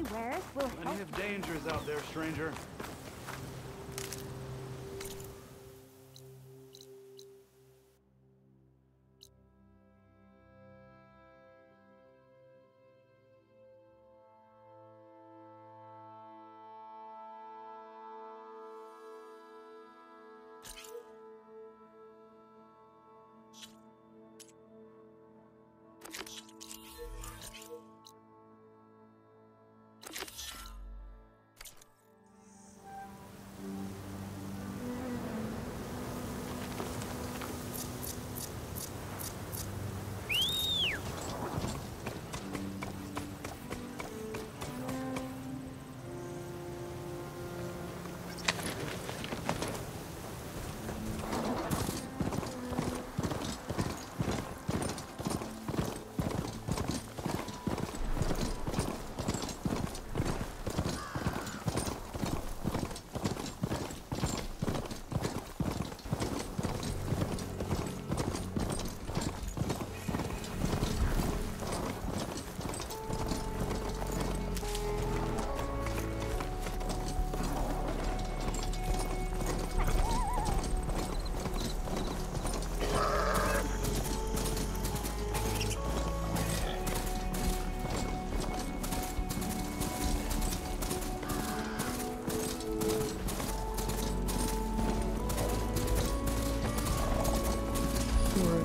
my wares will help. Plenty of dangers out there, stranger.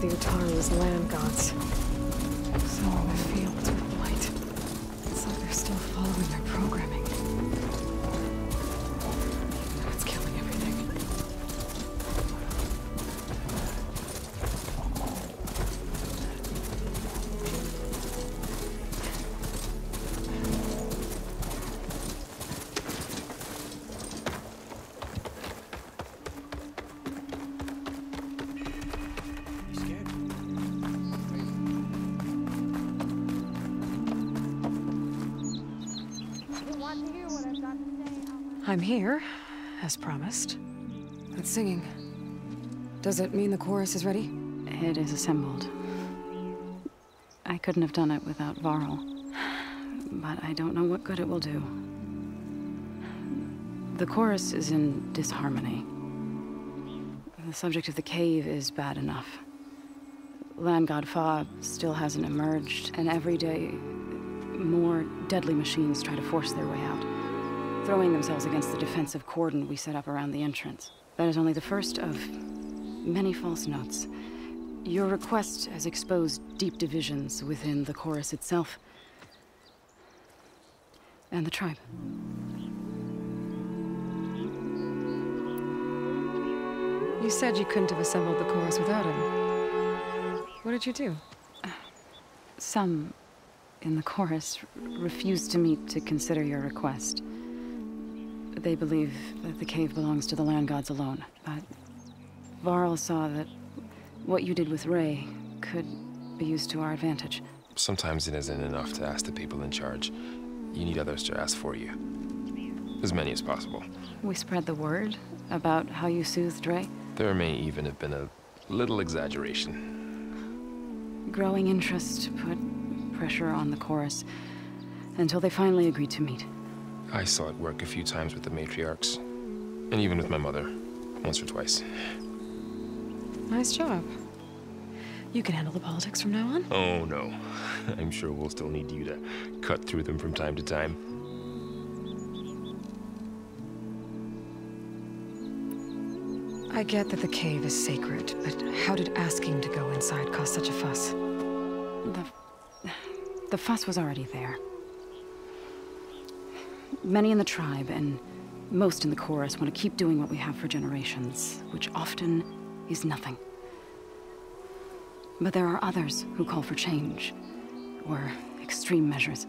The Utaru's land gods. Some of the fields with light. It's like they're still following their programming. It's killing everything. I'm here, as promised. It's singing. Does it mean the chorus is ready? It is assembled. I couldn't have done it without Varl. But I don't know what good it will do. The chorus is in disharmony. The subject of the cave is bad enough. Land God Fa still hasn't emerged, and every day, more deadly machines try to force their way out, throwing themselves against the defensive cordon we set up around the entrance. That is only the first of many false notes. Your request has exposed deep divisions within the chorus itself and the tribe. You said you couldn't have assembled the chorus without him. What did you do? Some in the chorus refused to meet to consider your request. They believe that the cave belongs to the land gods alone, but Varl saw that what you did with Ray could be used to our advantage. Sometimes it isn't enough to ask the people in charge. You need others to ask for you. As many as possible. We spread the word about how you soothed Ray. There may even have been a little exaggeration. Growing interest put pressure on the chorus until they finally agreed to meet. I saw it work a few times with the matriarchs, and even with my mother, once or twice. Nice job. You can handle the politics from now on? Oh, no. I'm sure we'll still need you to cut through them from time to time. I get that the cave is sacred, but how did asking to go inside cause such a fuss? The fuss was already there. Many in the tribe, and most in the chorus, want to keep doing what we have for generations, which often is nothing. But there are others who call for change, or extreme measures.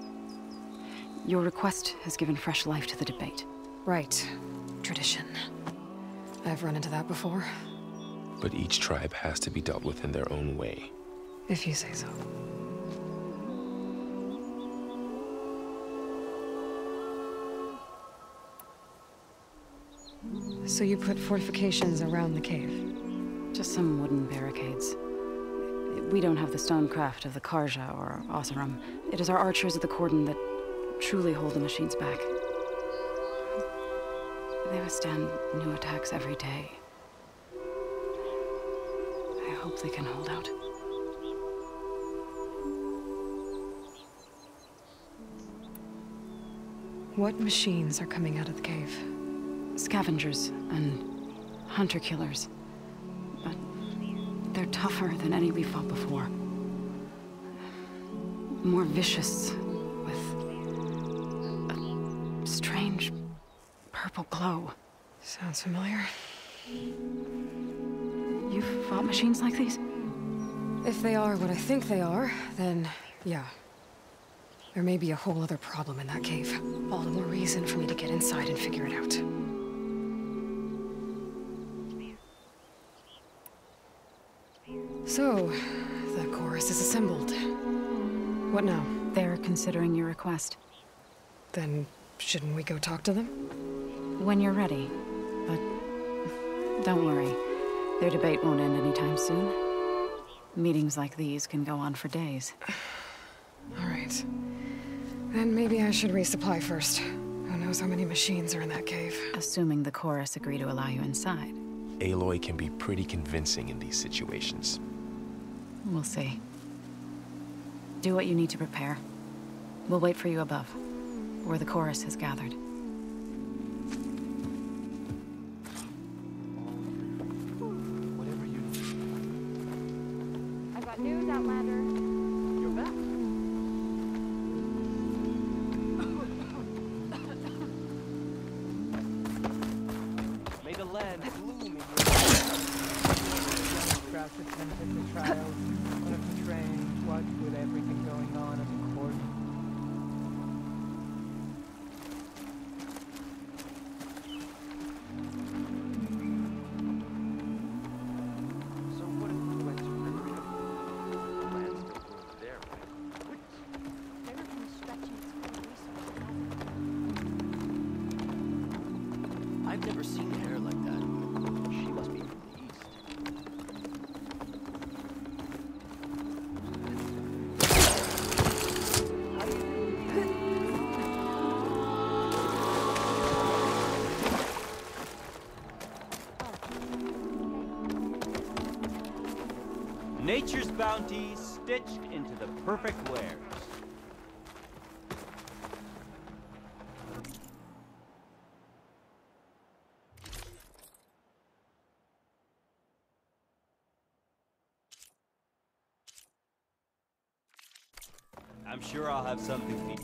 Your request has given fresh life to the debate. Right. Tradition. I've run into that before. But each tribe has to be dealt with in their own way. If you say so. So you put fortifications around the cave? Just some wooden barricades. We don't have the stonecraft of the Karja or Oseram. It is our archers at the cordon that truly hold the machines back. They withstand new attacks every day. I hope they can hold out. What machines are coming out of the cave? Scavengers and hunter-killers. But they're tougher than any we fought before. More vicious, with a strange purple glow. Sounds familiar. You've fought machines like these? If they are what I think they are, then yeah. There may be a whole other problem in that cave. All the more reason for me to get inside and figure it out. So, the chorus is assembled. What now? They're considering your request. Then, shouldn't we go talk to them? When you're ready. But don't worry. Their debate won't end anytime soon. Meetings like these can go on for days. All right. Then maybe I should resupply first. Who knows how many machines are in that cave? Assuming the chorus agree to allow you inside. Aloy can be pretty convincing in these situations. We'll see. Do what you need to prepare. We'll wait for you above, where the chorus has gathered. Whatever you need. I've got news, Outlander. You're back. May the land bloom in your Craft attempted the trials. One of the train, what with everything going on at the court. So what if we went to Riverhead? The land's still bloom there, right? Everything's stretching its own resources. I've never seen hair like that. She must be from the east. Nature's bounty stitched into the perfect wares. I'm sure I'll have something for you.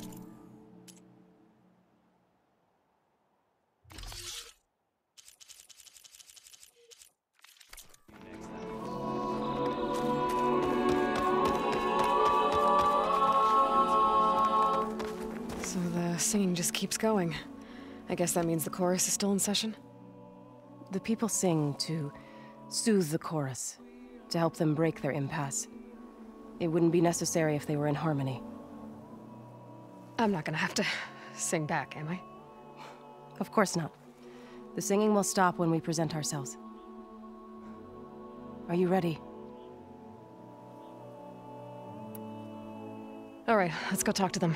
Next time. So the singing just keeps going. I guess that means the chorus is still in session? The people sing to soothe the chorus, to help them break their impasse. It wouldn't be necessary if they were in harmony. I'm not gonna have to sing back, am I? Of course not. The singing will stop when we present ourselves. Are you ready? All right, let's go talk to them.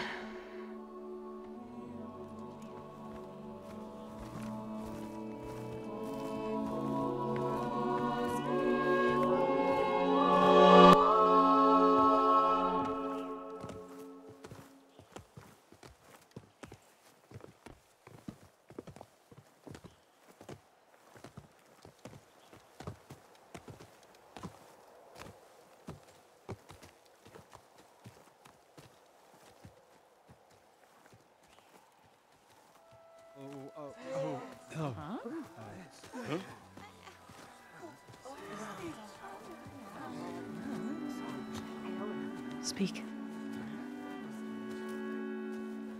Speak.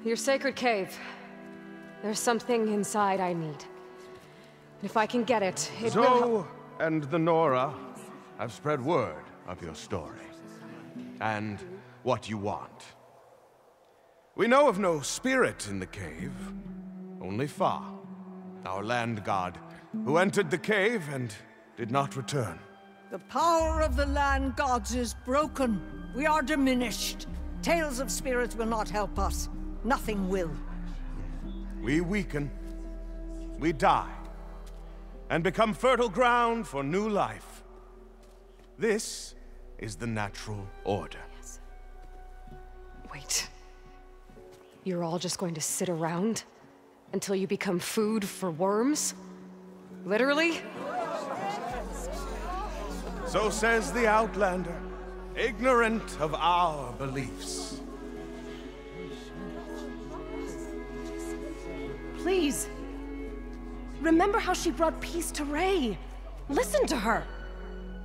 Your sacred cave. There's something inside I need. If I can get it, it will help. Zoe and the Nora have spread word of your story, and what you want. We know of no spirit in the cave, only Fa, our land god, who entered the cave and did not return. The power of the land gods is broken. We are diminished. Tales of spirits will not help us. nothing will. We weaken, we die, and become fertile ground for new life. This is the natural order. Wait. You're all just going to sit around until you become food for worms? Literally? So says the Outlander, ignorant of our beliefs. Please. Remember how she brought peace to Ray. Listen to her.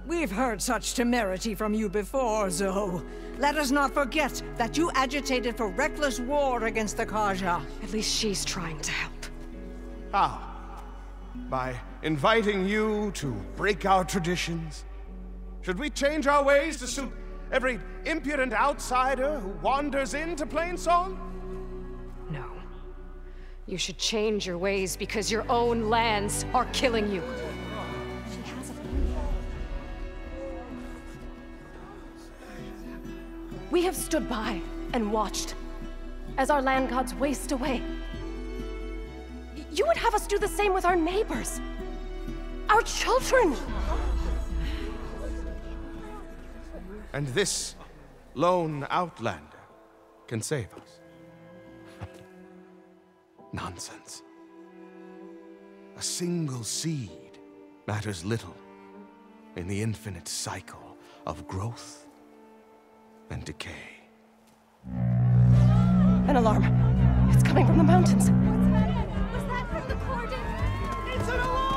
We've heard such temerity from you before, Zoe. Let us not forget that you agitated for reckless war against the Kaja. At least she's trying to help. How? By inviting you to break our traditions? Should we change our ways to suit every impudent outsider who wanders into Plainsong? No. You should change your ways because your own lands are killing you. She has a point. We have stood by and watched as our land gods waste away. You would have us do the same with our neighbors, our children. And this lone outlander can save us. Nonsense. A single seed matters little in the infinite cycle of growth and decay. An alarm. It's coming from the mountains. Was that from the cordon? It's an alarm!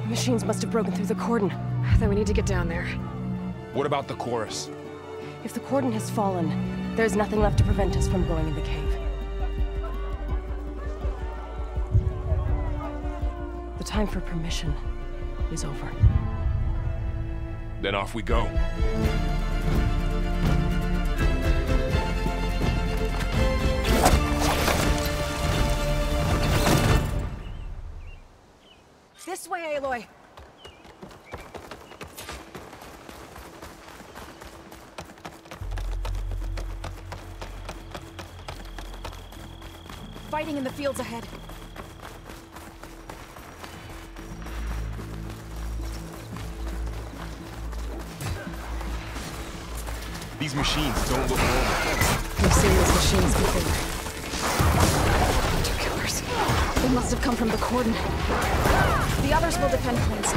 Machines must have broken through the cordon. Then we need to get down there. What about the chorus? If the cordon has fallen, there's nothing left to prevent us from going in the cave. The time for permission is over. Then off we go. This way, Aloy. Fighting in the fields ahead. These machines don't look normal. We've seen these machines before. Hunter killers. They must have come from the cordon. The others will defend Plains.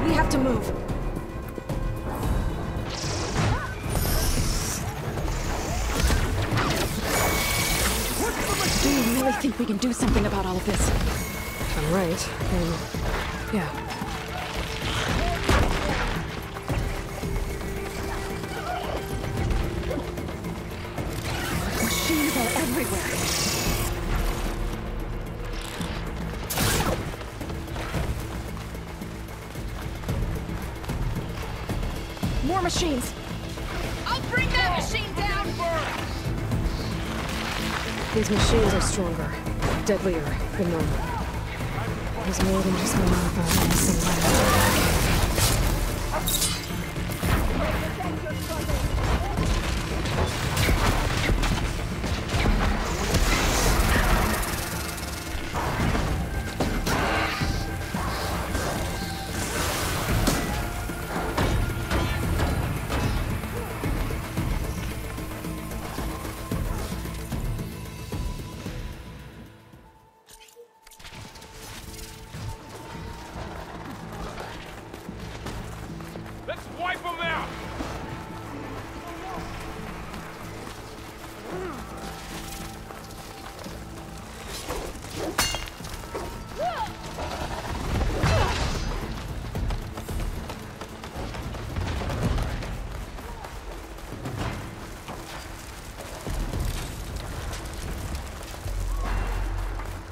We have to move. Do you really think we can do something about all of this? If I'm right, then yeah. Machines are everywhere. More machines. I'll bring that machine down first! These machines are stronger, deadlier than normal. There's more than just one about this land. Let's wipe them out!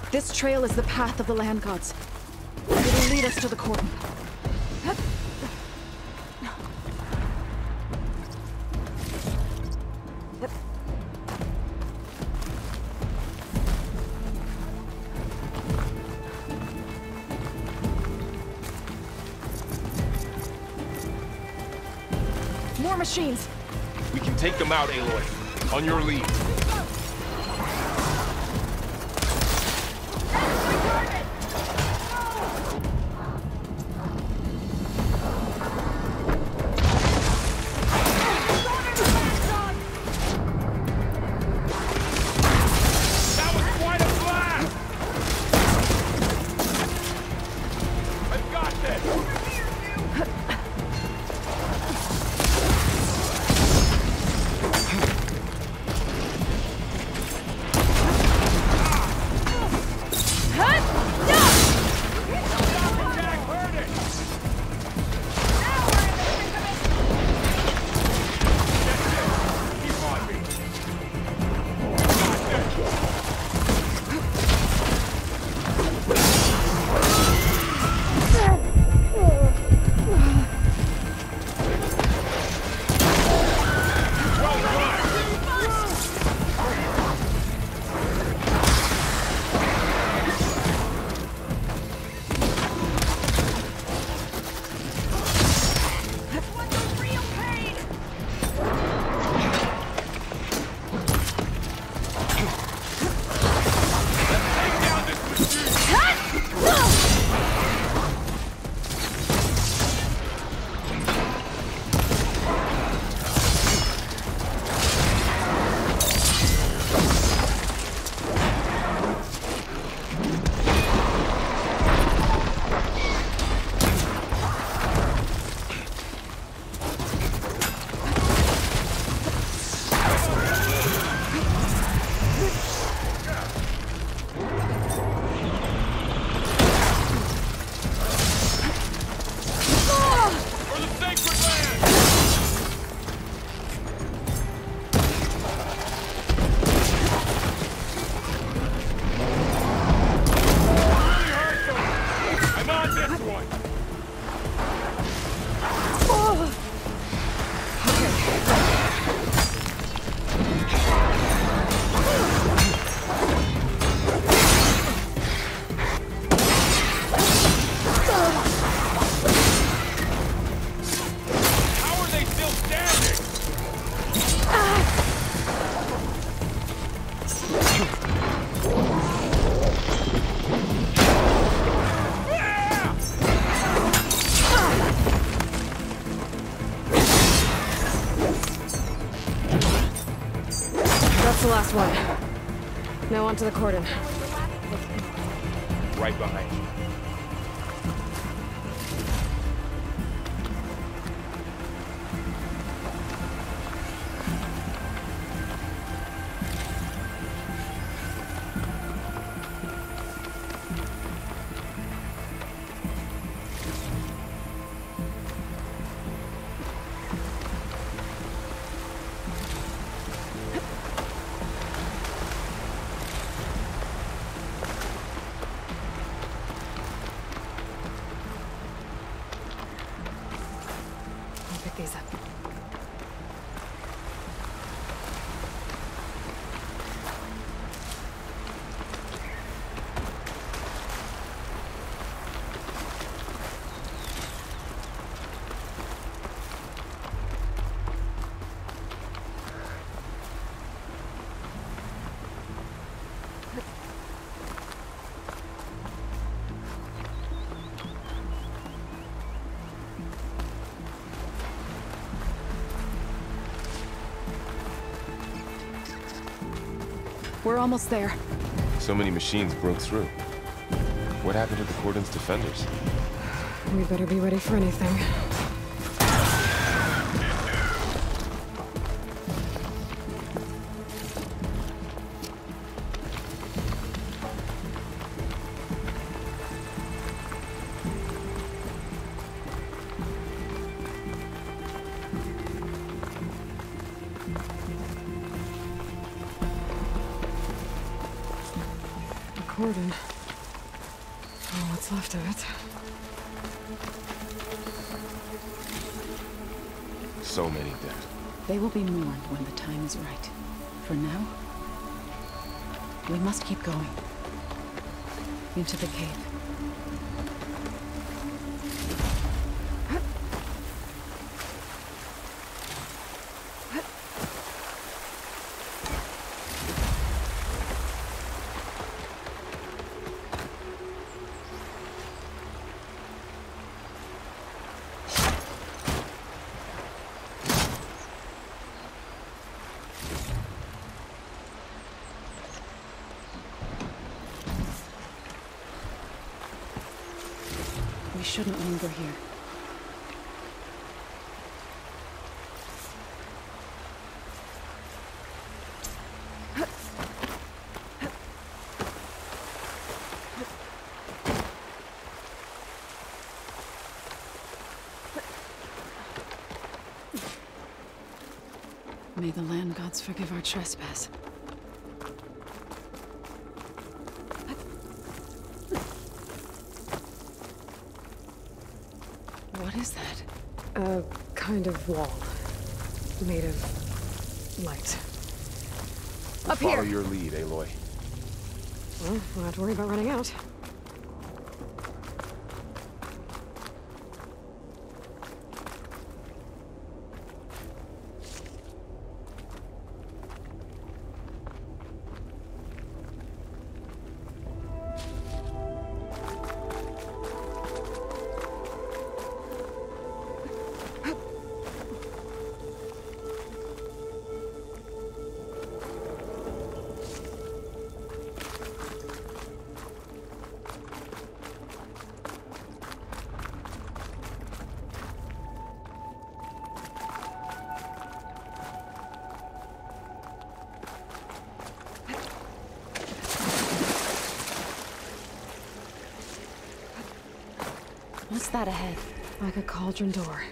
This trail is the path of the land gods. It will lead us to the cordon. more machines. We can take them out, Aloy. On your lead. That's the last one. Now onto the cordon. Right behind you. Pick these up. We're almost there. So many machines broke through. What happened to the cordon's defenders? We better be ready for anything. Cordon. Oh, what's left of it. So many dead. They will be mourned when the time is right. For now, we must keep going. Into the cave. shouldn't linger here. May the land gods forgive our trespass. What is that? A kind of wall. Made of light. Up here! Follow your lead, Aloy. Well, we'll have to worry about running out. What's that ahead? Like a cauldron door.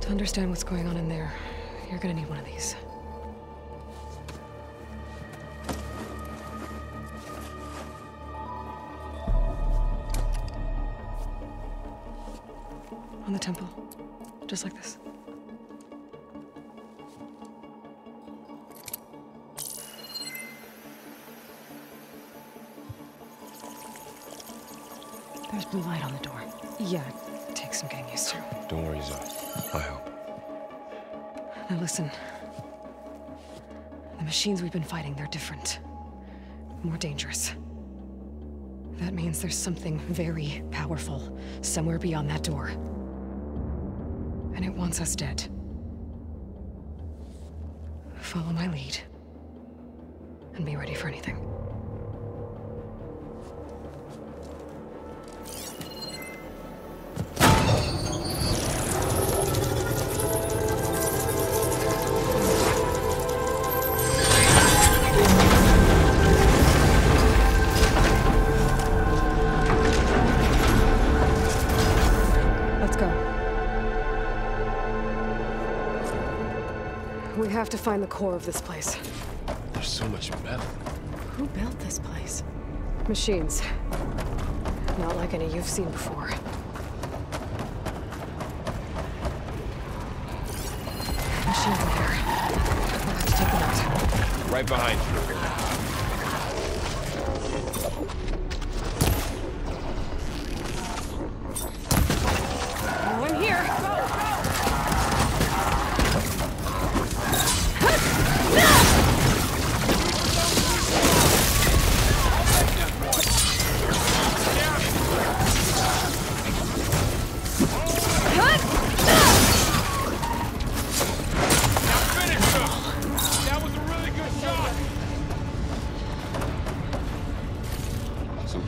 To understand what's going on in there, you're gonna need one of these. On the temple. Just like this. There's blue light on the door. Yeah, it takes some getting used to. Don't worry, Zoe. I help. Now listen. The machines we've been fighting, they're different. More dangerous. That means there's something very powerful somewhere beyond that door. And it wants us dead. Follow my lead. And be ready for anything. We have to find the core of this place. There's so much metal. Who built this place? Machines. Not like any you've seen before. Machine in there. We'll have to take them out. Right behind you. Oh, I'm here!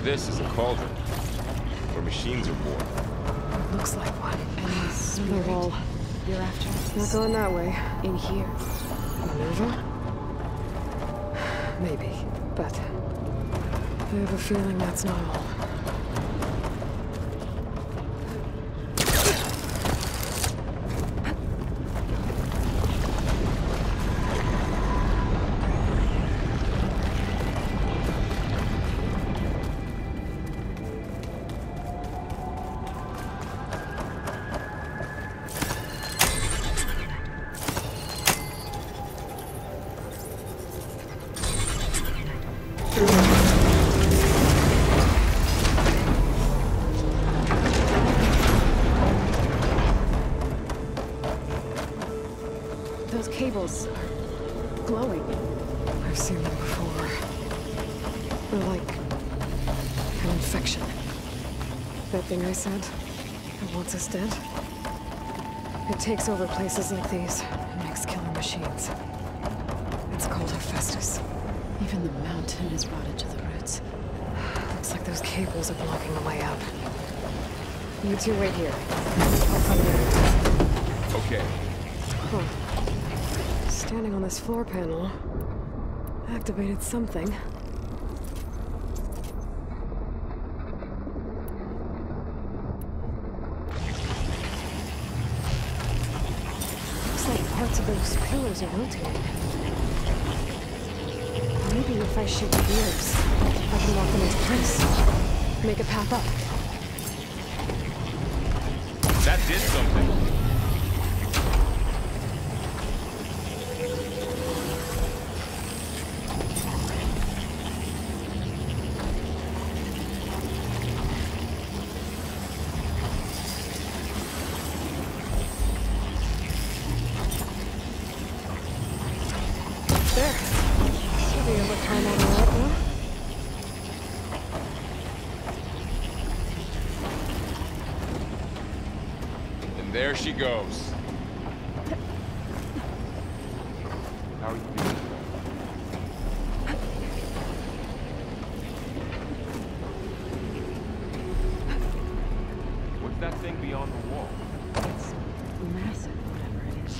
This is a cauldron, where machines are born. Looks like one. And spirit wall. You're after? Not going that way. In here. Maneuver? Maybe, but I have a feeling that's not all. Those cables are glowing. I've seen them before. They're like an infection. That thing I said, that wants us dead. It takes over places like these and makes killer machines. It's called Hephaestus. Even the mountain is rotted to the roots. Looks like those cables are blocking the way out. You two wait here. I'll come in. Okay. Huh. Standing on this floor panel activated something. Looks like parts of those pillars are rotating. Maybe if I shoot the gears, I can lock them into place. Make a path up. That did something. There. Should be able to climb all the way up now. And there she goes. How are you doing? What's that thing beyond the wall? It's massive, whatever it is.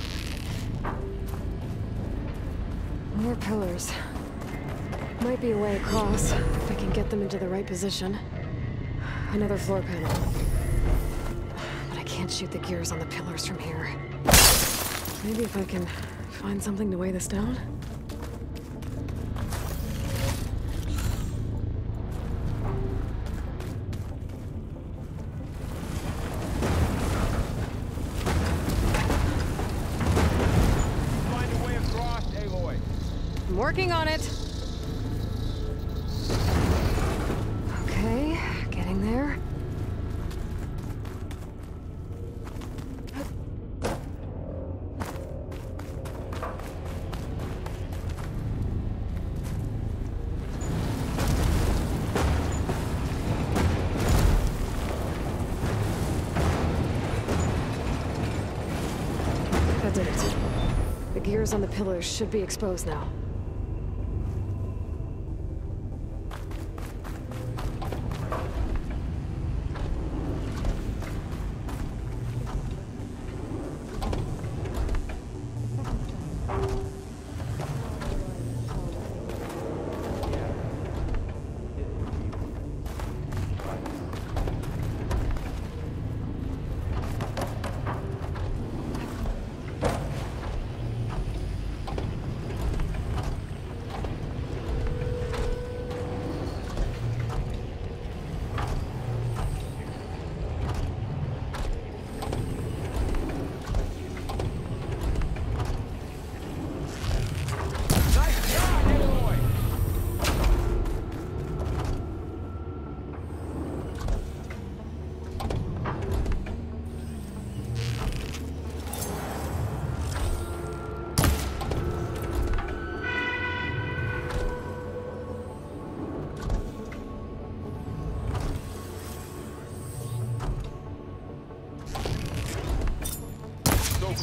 More pillars. Might be a way across, if I can get them into the right position. Another floor panel. But I can't shoot the gears on the pillars from here. Maybe if I can find something to weigh this down? Find a way across, Aloy. I'm working on it. Okay, getting there. That did it. The gears on the pillars should be exposed now.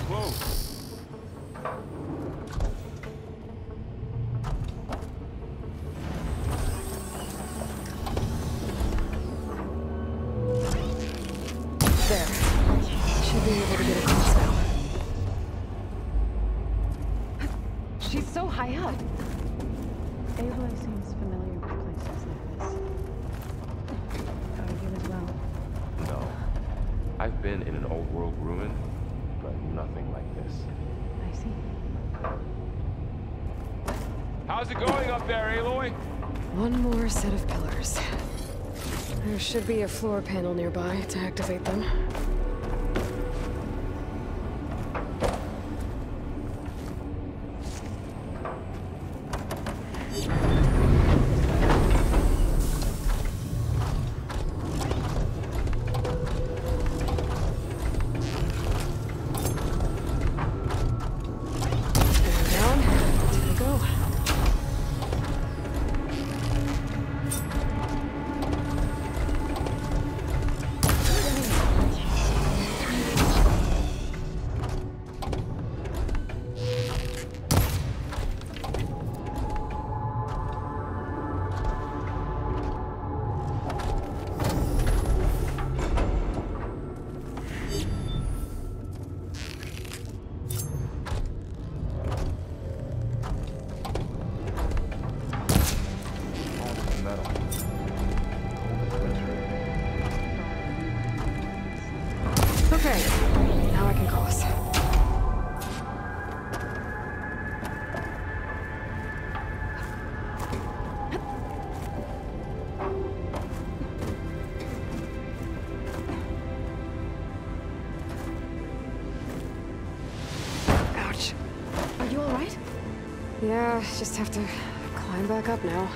Close. There. Should be able to get across now. She's so high up. Aloy seems familiar with places like this. Are you as well? No. I've been in an old world ruin, but nothing like this. I see. How's it going up there, Aloy? One more set of pillars. There should be a floor panel nearby to activate them. you alright? Yeah, just have to climb back up now.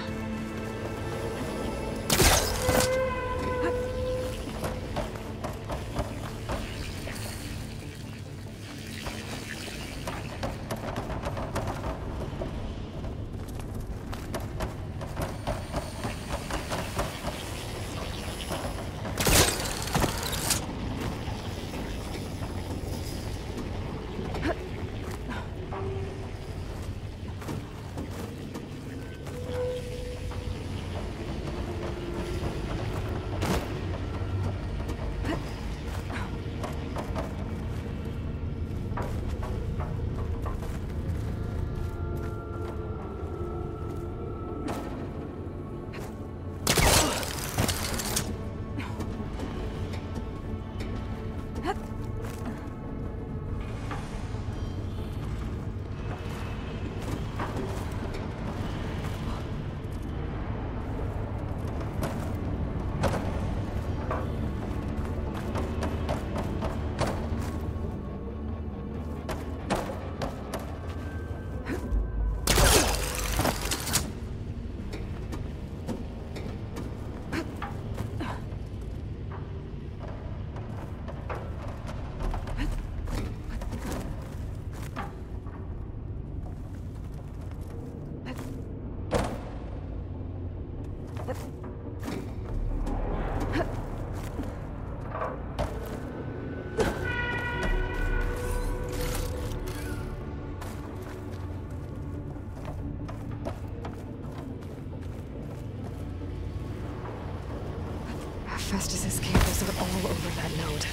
Festus's cables are all over that node.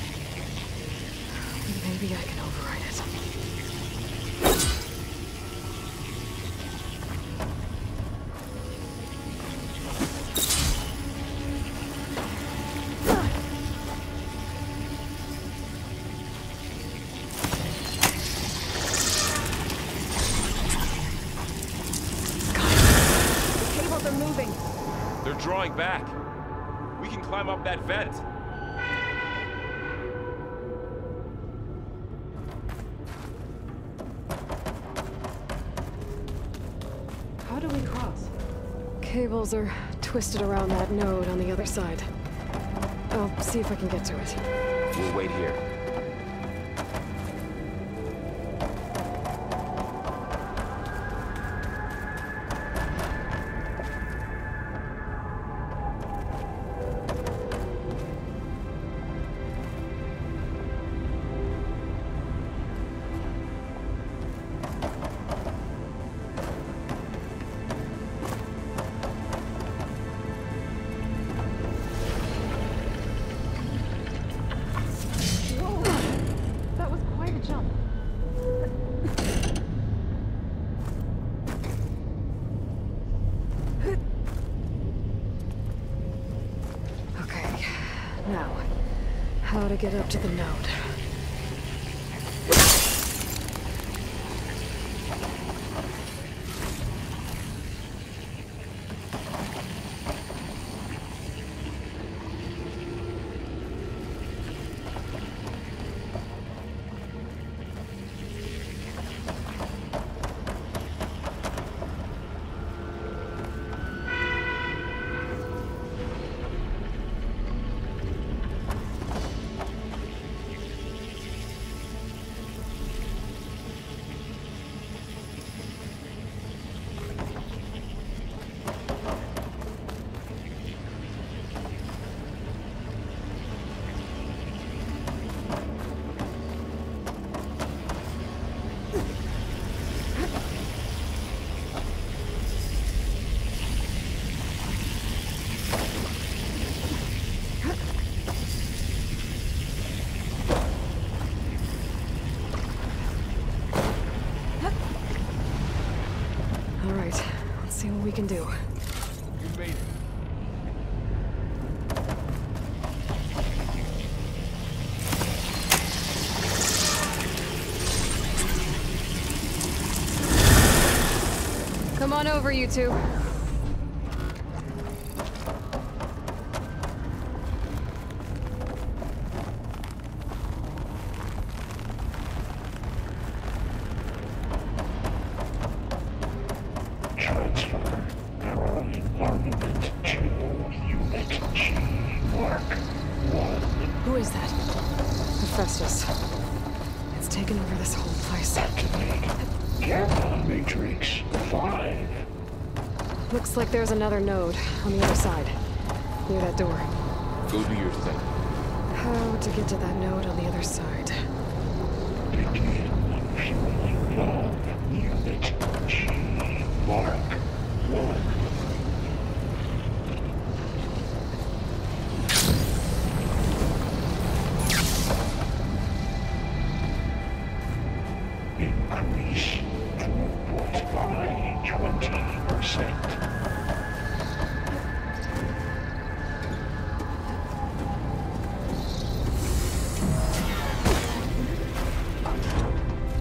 Maybe I can override it. The cables are moving. They're drawing back. We can climb up that vent. How do we cross? Cables are twisted around that node on the other side. I'll see if I can get to it. We'll wait here. Now, how to get up to the node. All right, let's see what we can do. You made it. Come on over, you two. taken over this whole place. Activate. Gamma Matrix 5. Looks like there's another node on the other side, near that door. Go do your thing. How to get to that node on the other side? Begin fueling love. Unit G. Mark 1. Increase throughput by 20%.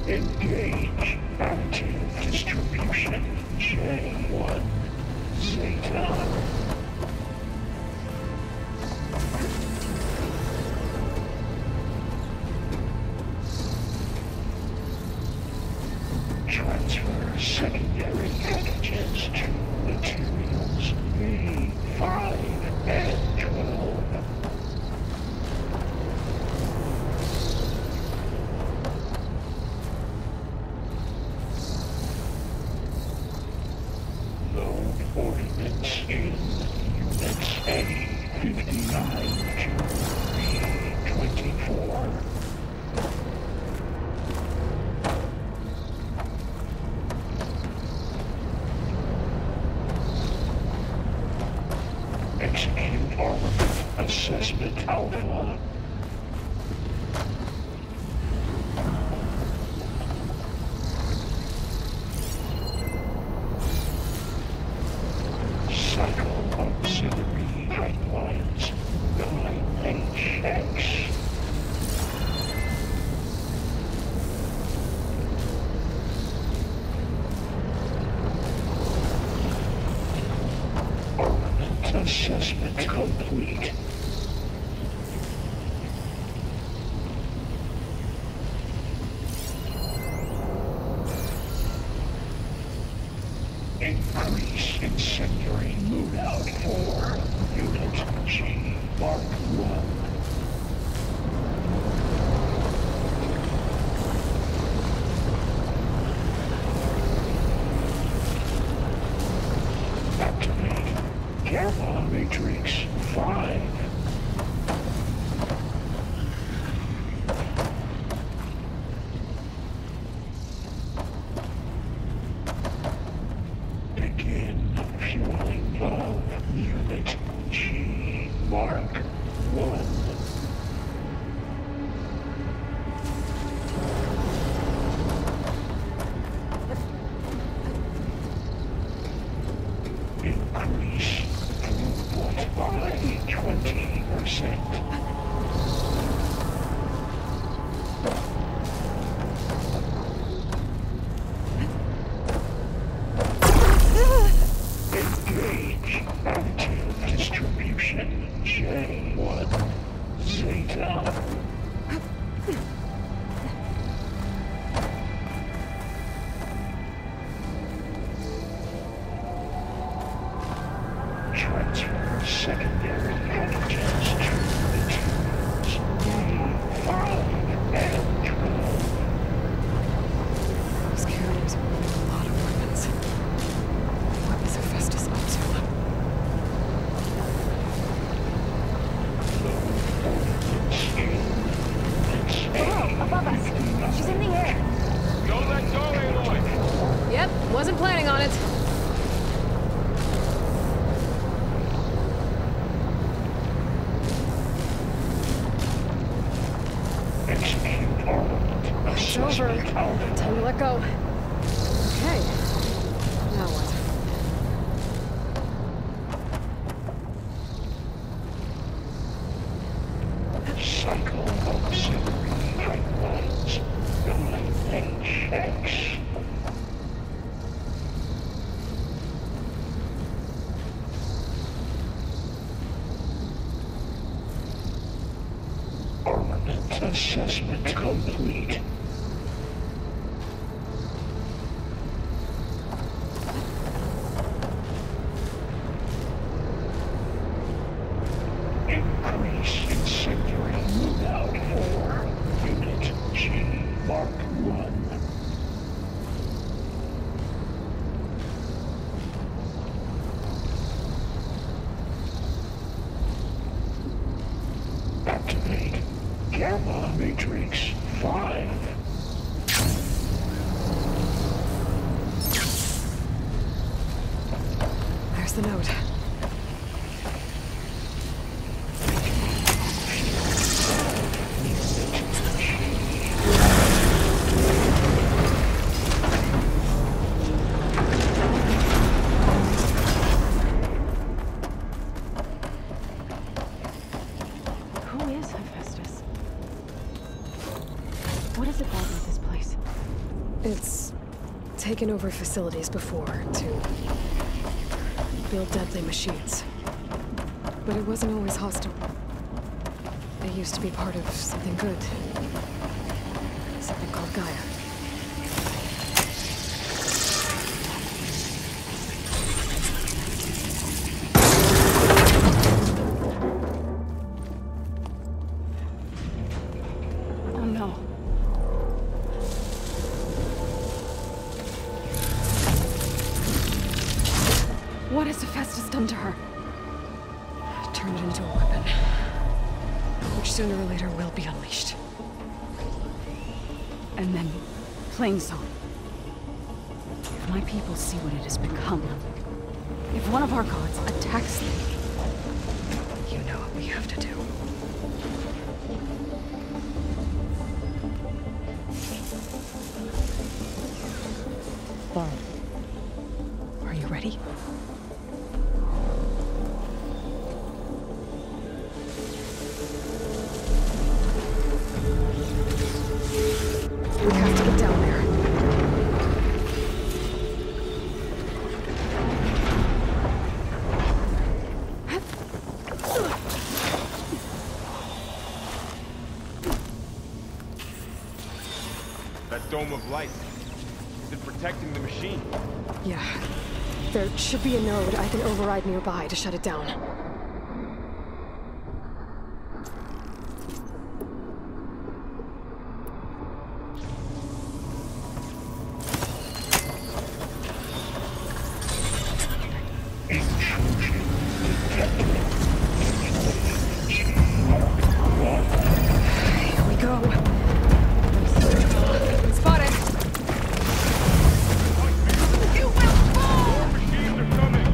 Engage active distribution J1 Zeta. Transfer secondary packages to materials A5 and 12. Load ordnance in units A59 to B24. Execute armament assessment alpha. Cycle auxiliary pipelines 9HX. Armament assessment complete. Increase incendiary loadout for Unit G Mark 1. Activate Gamma Matrix 5. Begin fueling love. Unit G Mark 1. Increase throughput by 20%. Engage active distribution J1 Zeta. Transfer secondary packages to materials A5 and 12. These carriers are holding a lot of weapons. What is Hephaestus up to? Oh, above us. She's in the air. Don't let go, Aloy! Yep, wasn't planning on it. Execute armament It's over. assessment alpha. Time to let go. Okay. Now what? Cycle auxiliary pipelines 9HX. Armament assessment complete. Increase incendiary loadout for Unit G Mark Run. Activate Gamma Matrix 5. There's the note. Who is Hephaestus? What is it about with this place? It's taken over facilities before to build deadly machines. But it wasn't always hostile. It used to be part of something good. Something called Gaia. Oh no. What has Hephaestus done to her? Turned it into a weapon. Which sooner or later will be unleashed. And then, Plain Zone. If my people see what it has become, if one of our gods attacks them, You know what we have to do. Are you ready? We have to get down there. That dome of light. Is it protecting the machine? Yeah. There should be a node I can override nearby to shut it down. Here we go. Spotted! Machines are coming!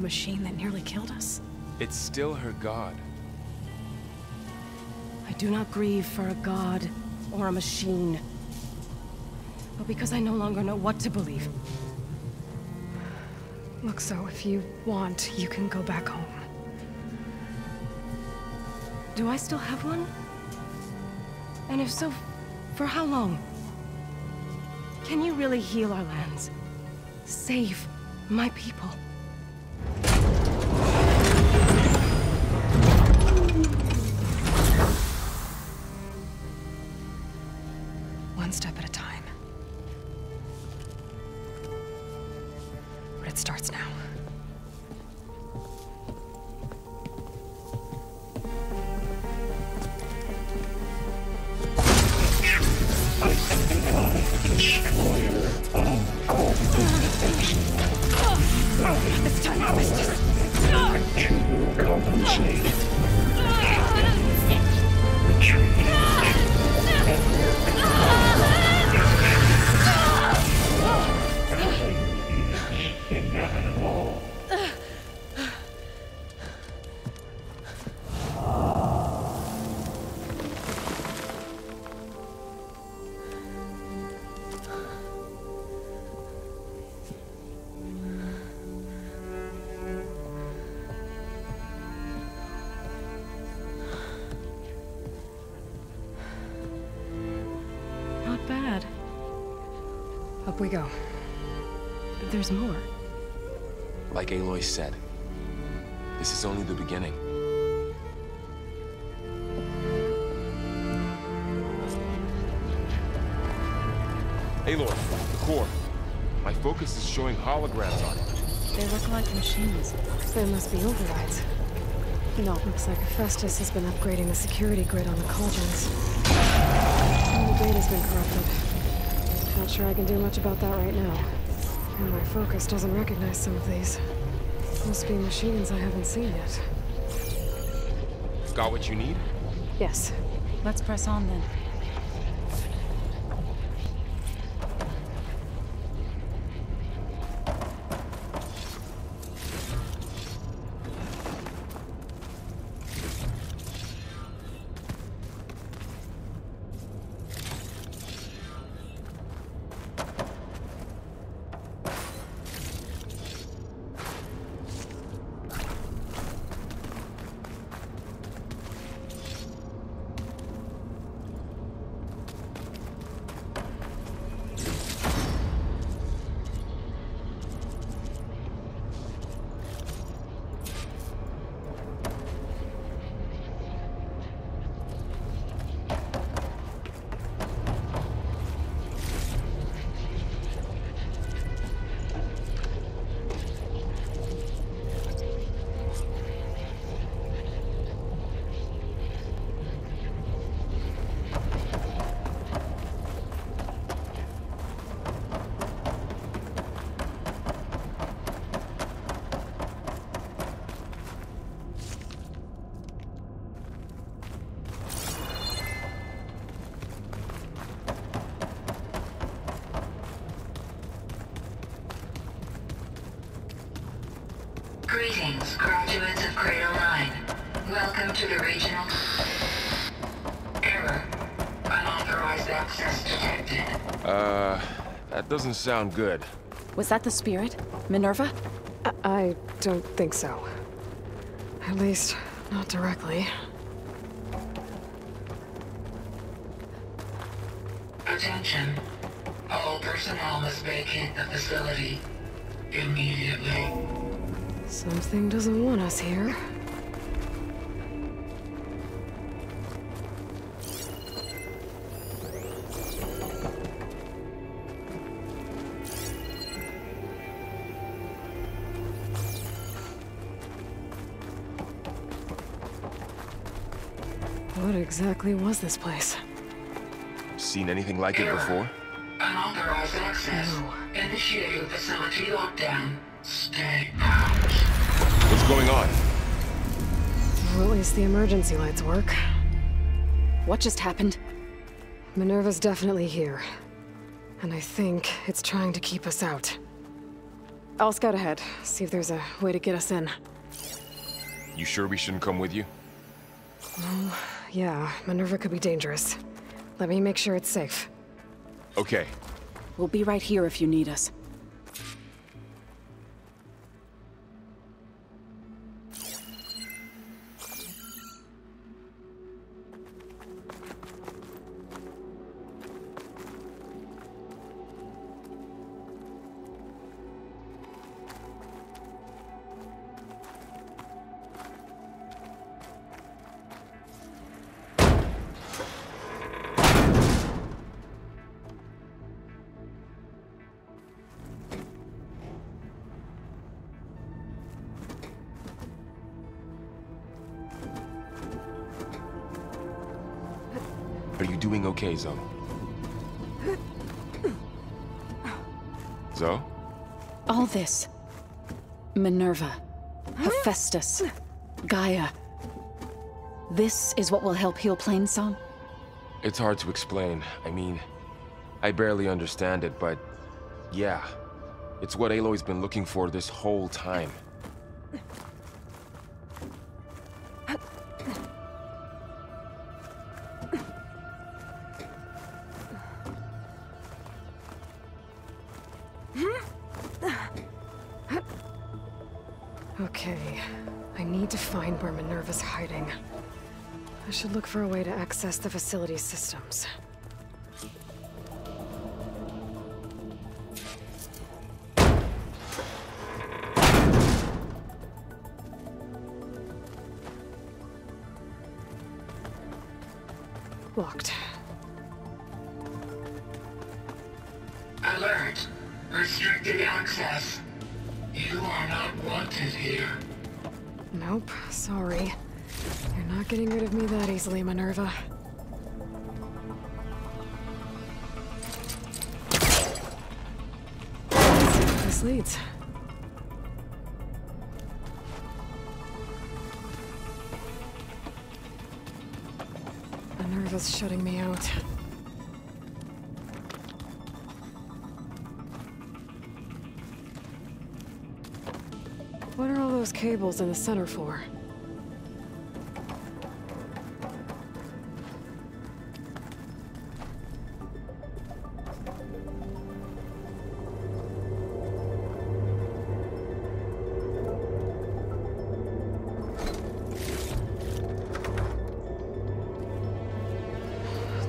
machine that nearly killed us? It's still her god. I do not grieve for a god or a machine, but because I no longer know what to believe. Look, so if you want, you can go back home. Do I still have one? And if so, for how long? Can you really heal our lands? Save my people? One step at a time. But it starts now. It's time to miss this. To compensate. Retreat. Inevitable. Not bad. Up we go. There's more. Like Aloy said, this is only the beginning. Aloy, the core. My focus is showing holograms on it. They look like machines. There must be overrides. No, looks like Festus has been upgrading the security grid on the cauldrons. And the data's been corrupted. Not sure I can do much about that right now. And my focus doesn't recognize some of these. Must be machines I haven't seen yet. Got what you need? Yes. Let's press on then. Greetings, graduates of Cradle 9. Welcome to the regional... Error. Unauthorized access detected. That doesn't sound good. Was that the spirit? Minerva? I don't think so. At least, not directly. Attention. All personnel must vacate the facility immediately. Something doesn't want us here. What exactly was this place? Seen anything like it before? Unauthorized access. No. Initiating facility lockdown. Stay out. What's going on? Well, at least the emergency lights work. What just happened? Minerva's definitely here. And I think it's trying to keep us out. I'll scout ahead, see if there's a way to get us in. You sure we shouldn't come with you? Well, yeah, Minerva could be dangerous. Let me make sure it's safe. Okay. We'll be right here if you need us. Are you doing okay, Zoe? Zoe? All this. Minerva. Hephaestus. Gaia. This is what will help heal Plainsong? It's hard to explain. I mean, I barely understand it, but yeah. It's what Aloy's been looking for this whole time. Okay, I need to find where Minerva's hiding. I should look for a way to access the facility's systems. Locked. Alert. Restricted access. You are not wanted here. Nope, sorry. You're not getting rid of me that easily, Minerva. Let's see where this leads. Minerva's shutting me out. What are all those cables in the center for?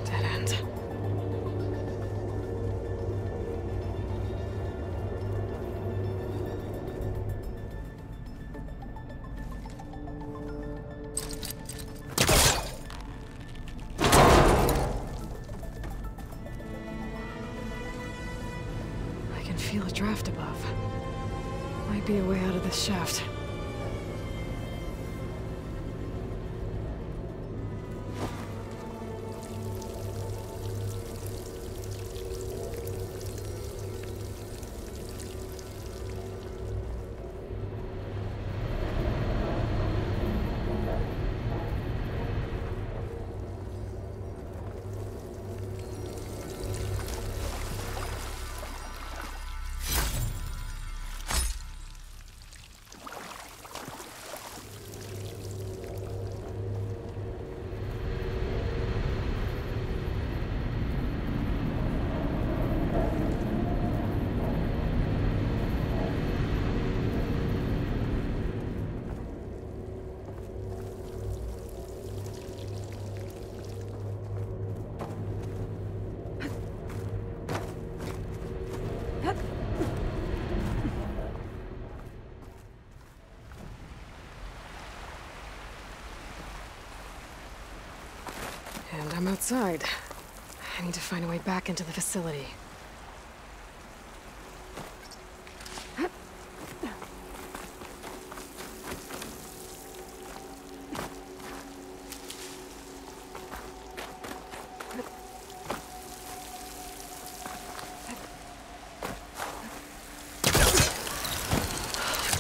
Dead end. Feel a draft above. Might be a way out of this shaft. And I'm outside. I need to find a way back into the facility.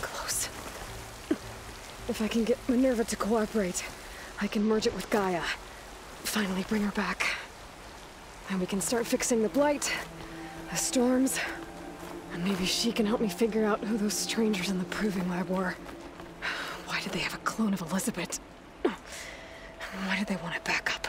Close. If I can get Minerva to cooperate, I can merge it with Gaia. Finally bring her back. And we can start fixing the blight, the storms, And maybe she can help me figure out who those strangers in the proving lab were. Why did they have a clone of Elizabeth? Why did they want it back up?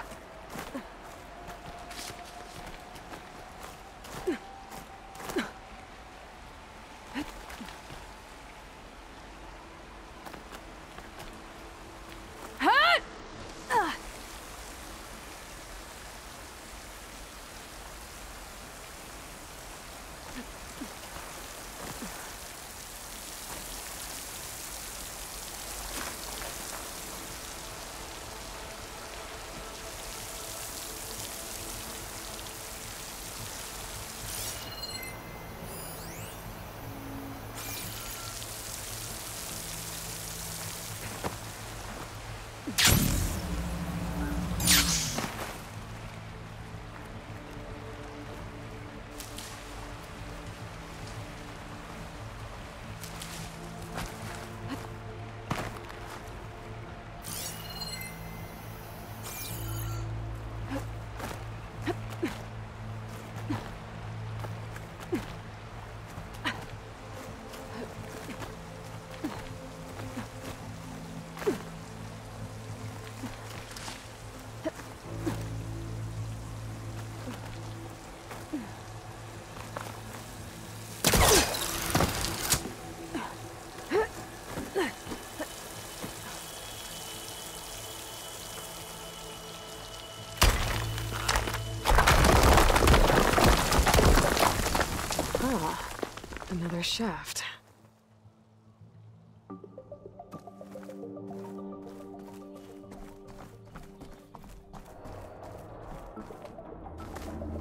Another shaft.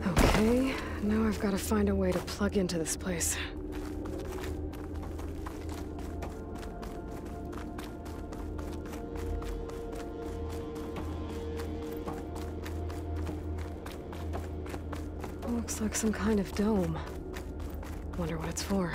Okay, now I've got to find a way to plug into this place. Looks like some kind of dome. Wonder what it's for.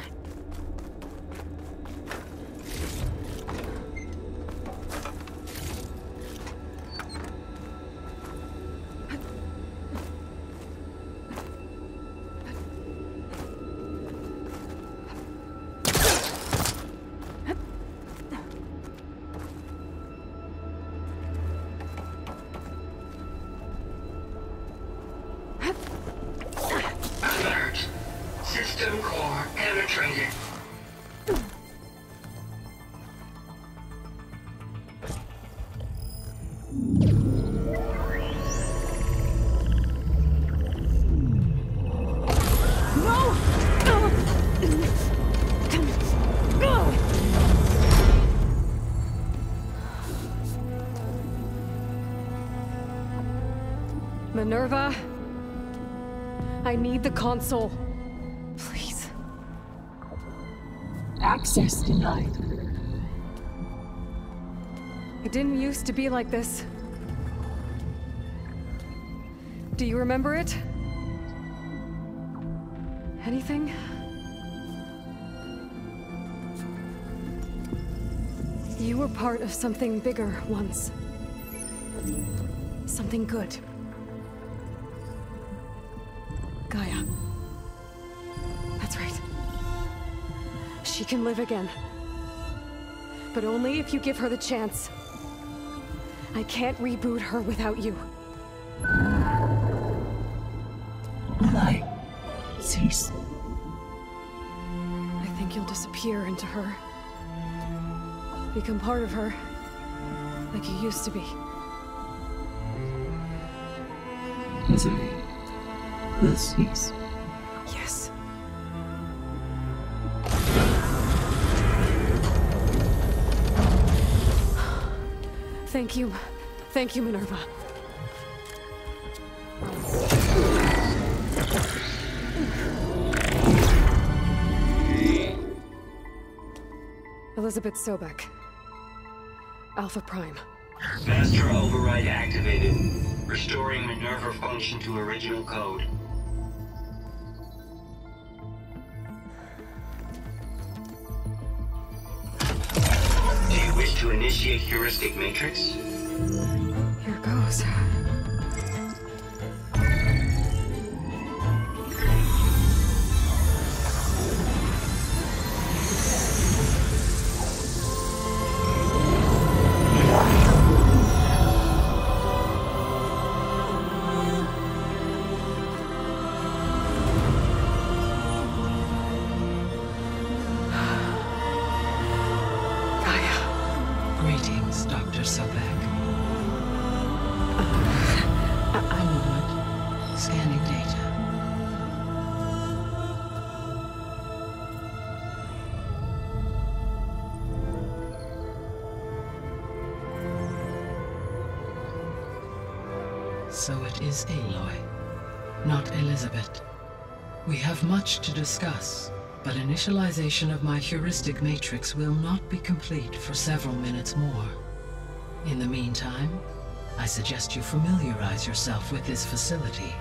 Alert! System core penetrated. Minerva, I need the console. Please. Access denied. It didn't used to be like this. Do you remember it? Anything? You were part of something bigger once. Something good. Gaia. That's right. She can live again. But only if you give her the chance. I can't reboot her without you. Light. Cease. I think you'll disappear into her. Become part of her. Like you used to be. Misery will cease. Yes. Thank you. Thank you, Minerva. Elizabeth Sobek. Alpha Prime. Master override activated. Restoring Minerva function to original code. Do you wish to initiate heuristic matrix? Here goes. So it is Aloy, not Elizabeth. We have much to discuss, but initialization of my heuristic matrix will not be complete for several minutes more. In the meantime, I suggest you familiarize yourself with this facility.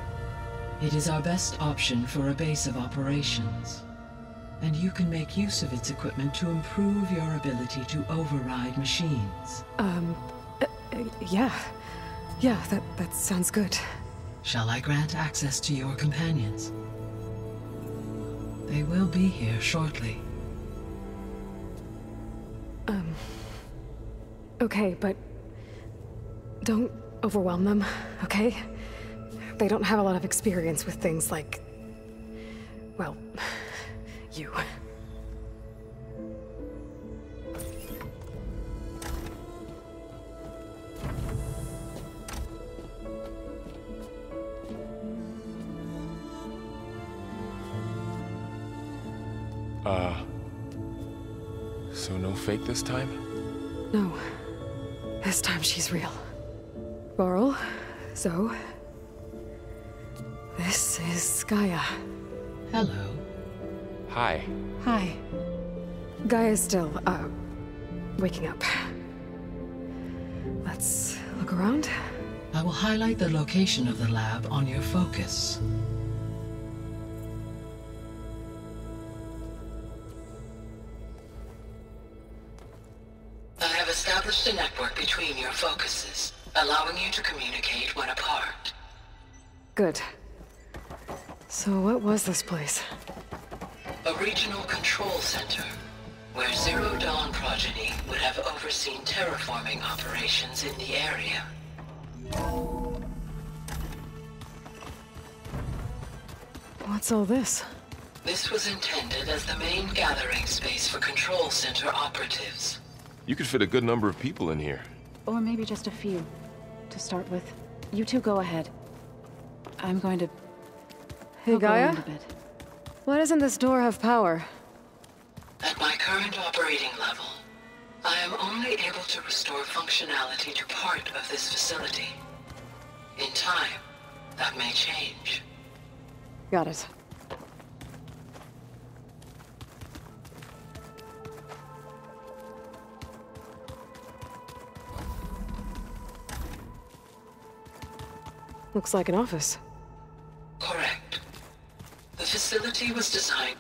It is our best option for a base of operations, and you can make use of its equipment to improve your ability to override machines. Yeah. Yeah, that sounds good. Shall I grant access to your companions? They will be here shortly. Okay, but don't overwhelm them, okay? They don't have a lot of experience with things like, well, you. So no fake this time? No. This time she's real. Varl, Zoe. This is Gaia. Hello. Hi. Hi. Gaia's still, waking up. Let's look around. I will highlight the location of the lab on your focus. I have established a network between your focuses, allowing you to communicate when apart. Good. So what was this place? A regional control center, where Zero Dawn progeny would have overseen terraforming operations in the area. What's all this? This was intended as the main gathering space for control center operatives. You could fit a good number of people in here. Or maybe just a few, to start with. You two go ahead. I'm going to... Hey, I'll go Gaia? in a bit. Why doesn't this door have power? At my current operating level, I am only able to restore functionality to part of this facility. In time, that may change. Got it. Looks like an office. Correct. The facility was designed...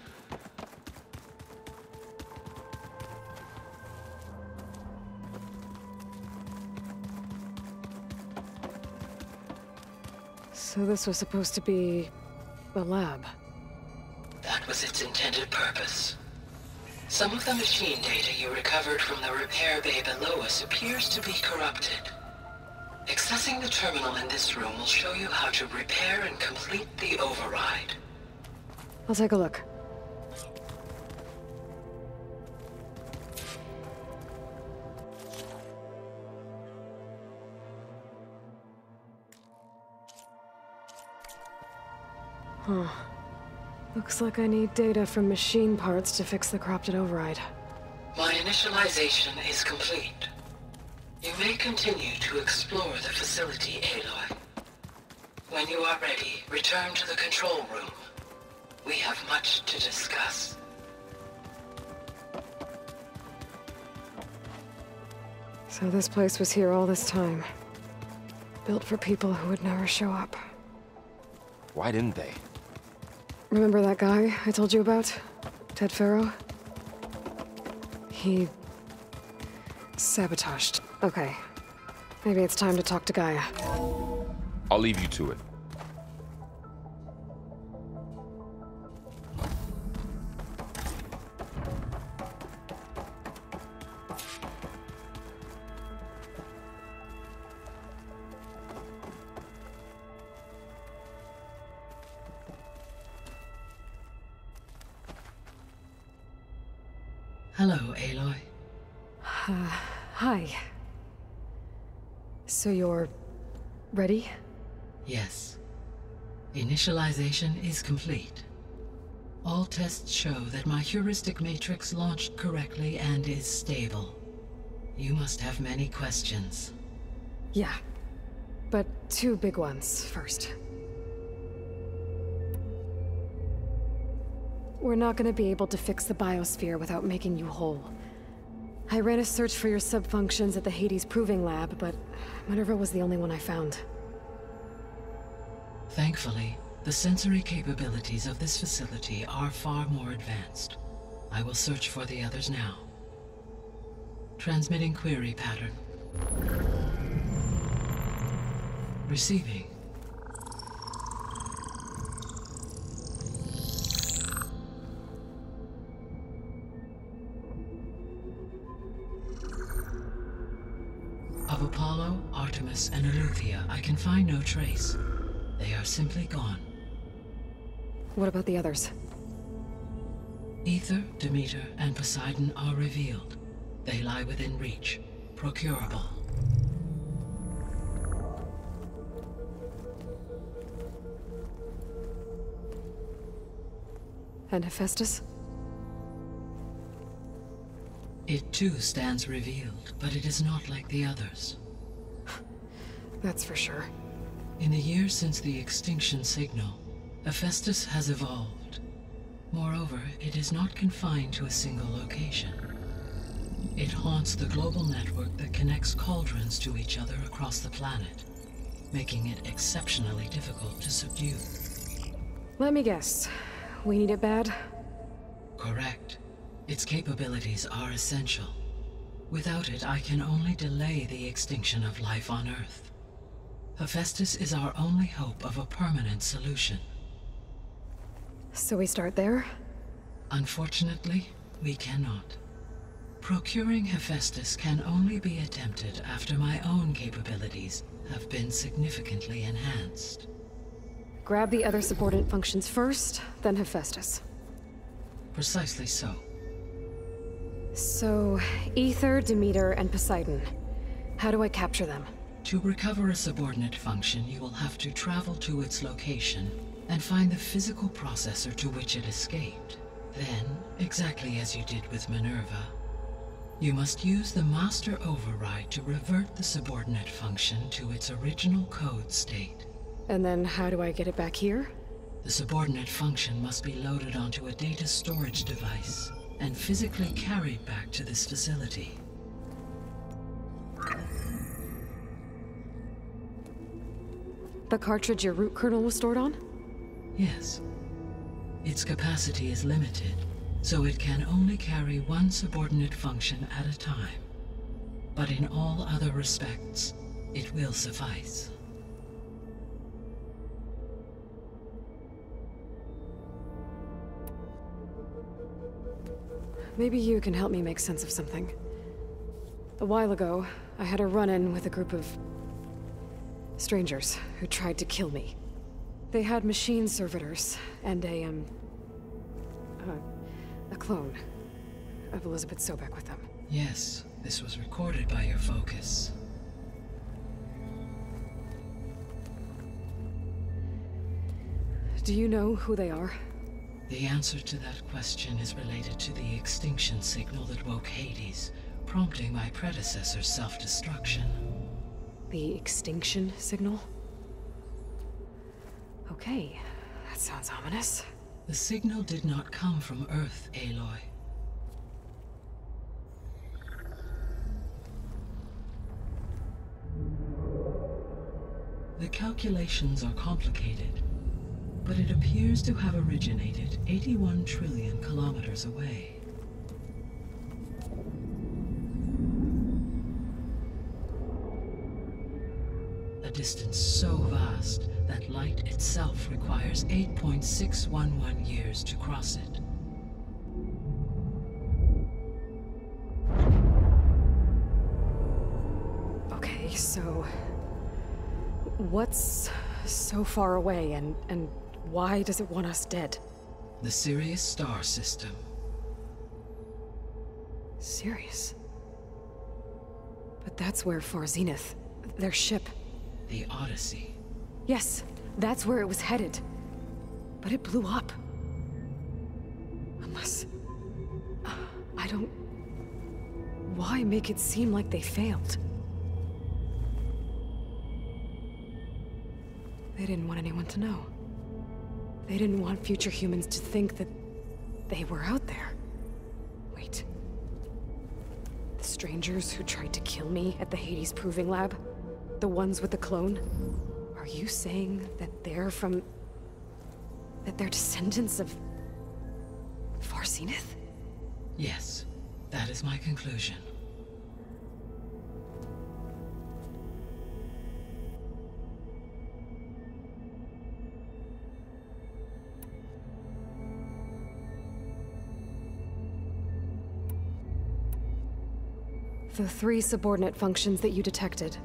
So this was supposed to be a lab. That was its intended purpose. Some of the machine data you recovered from the repair bay below us appears to be corrupted. Accessing the terminal in this room will show you how to repair and complete the override. I'll take a look. Huh. Looks like I need data from machine parts to fix the corrupted override. My initialization is complete. You may continue to explore the facility, Aloy. When you are ready, return to the control room. We have much to discuss. So this place was here all this time. Built for people who would never show up. Why didn't they? Remember that guy I told you about? Ted Farrow? He... sabotaged. Okay. Maybe it's time to talk to Gaia. I'll leave you to it. Hello, Aloy. Hi. So you're... ready? Yes. Initialization is complete. All tests show that my heuristic matrix launched correctly and is stable. You must have many questions. Yeah. But two big ones first. We're not gonna be able to fix the biosphere without making you whole. I ran a search for your subfunctions at the Hades Proving Lab, but Minerva was the only one I found. Thankfully, the sensory capabilities of this facility are far more advanced. I will search for the others now. Transmitting query pattern. Receiving. Of Apollo, Artemis, and Eleuthia, I can find no trace. They are simply gone. What about the others? Ether, Demeter, and Poseidon are revealed. They lie within reach, procurable. And Hephaestus? It too stands revealed, but it is not like the others. That's for sure. In the years since the extinction signal, Hephaestus has evolved. Moreover, it is not confined to a single location. It haunts the global network that connects cauldrons to each other across the planet, making it exceptionally difficult to subdue. Let me guess. We need it bad? Correct. Its capabilities are essential. Without it, I can only delay the extinction of life on Earth. Hephaestus is our only hope of a permanent solution. So we start there? Unfortunately, we cannot. Procuring Hephaestus can only be attempted after my own capabilities have been significantly enhanced. Grab the other subordinate functions first, then Hephaestus. Precisely so. So, Ether, Demeter, and Poseidon. How do I capture them? To recover a subordinate function, you will have to travel to its location and find the physical processor to which it escaped. Then, exactly as you did with Minerva, you must use the master override to revert the subordinate function to its original code state. And then how do I get it back here? The subordinate function must be loaded onto a data storage device and physically carried back to this facility. The cartridge your root kernel was stored on? Yes. Its capacity is limited, so it can only carry one subordinate function at a time. But in all other respects, it will suffice. Maybe you can help me make sense of something. A while ago, I had a run-in with a group of strangers who tried to kill me. They had machine servitors and a clone of Elizabeth Sobek with them. Yes, this was recorded by your focus. Do you know who they are? The answer to that question is related to the extinction signal that woke Hades, prompting my predecessor's self-destruction. The extinction signal? Okay, that sounds ominous. The signal did not come from Earth, Aloy. The calculations are complicated, but it appears to have originated 81 trillion kilometers away. A distance so vast that light itself requires 8.611 years to cross it. Okay, so what's so far away and why does it want us dead? The Sirius star system. Sirius? But that's where Far Zenith, their ship. The Odyssey. Yes, that's where it was headed. But it blew up. Unless... I don't... Why make it seem like they failed? They didn't want anyone to know. They didn't want future humans to think that they were out there. Wait. The strangers who tried to kill me at the Hades Proving Lab? The ones with the clone? Are you saying that they're from... that they're descendants of... Far Zenith? Yes, that is my conclusion. The 3 subordinate functions that you detected.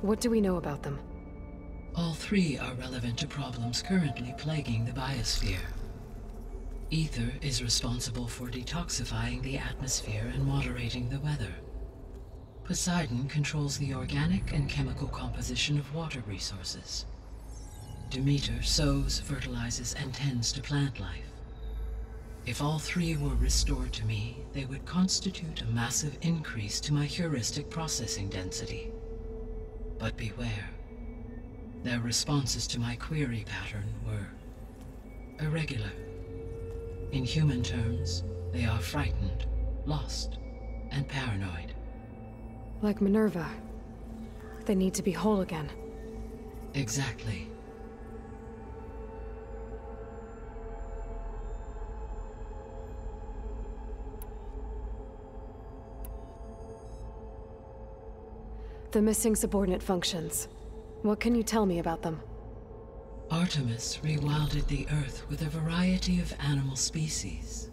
What do we know about them? All 3 are relevant to problems currently plaguing the biosphere. Ether is responsible for detoxifying the atmosphere and moderating the weather. Poseidon controls the organic and chemical composition of water resources. Demeter sows, fertilizes, and tends to plant life. If all 3 were restored to me, they would constitute a massive increase to my heuristic processing density. But beware. Their responses to my query pattern were irregular. In human terms, they are frightened, lost, and paranoid. Like Minerva. They need to be whole again. Exactly. The missing subordinate functions. What can you tell me about them? Artemis rewilded the Earth with a variety of animal species.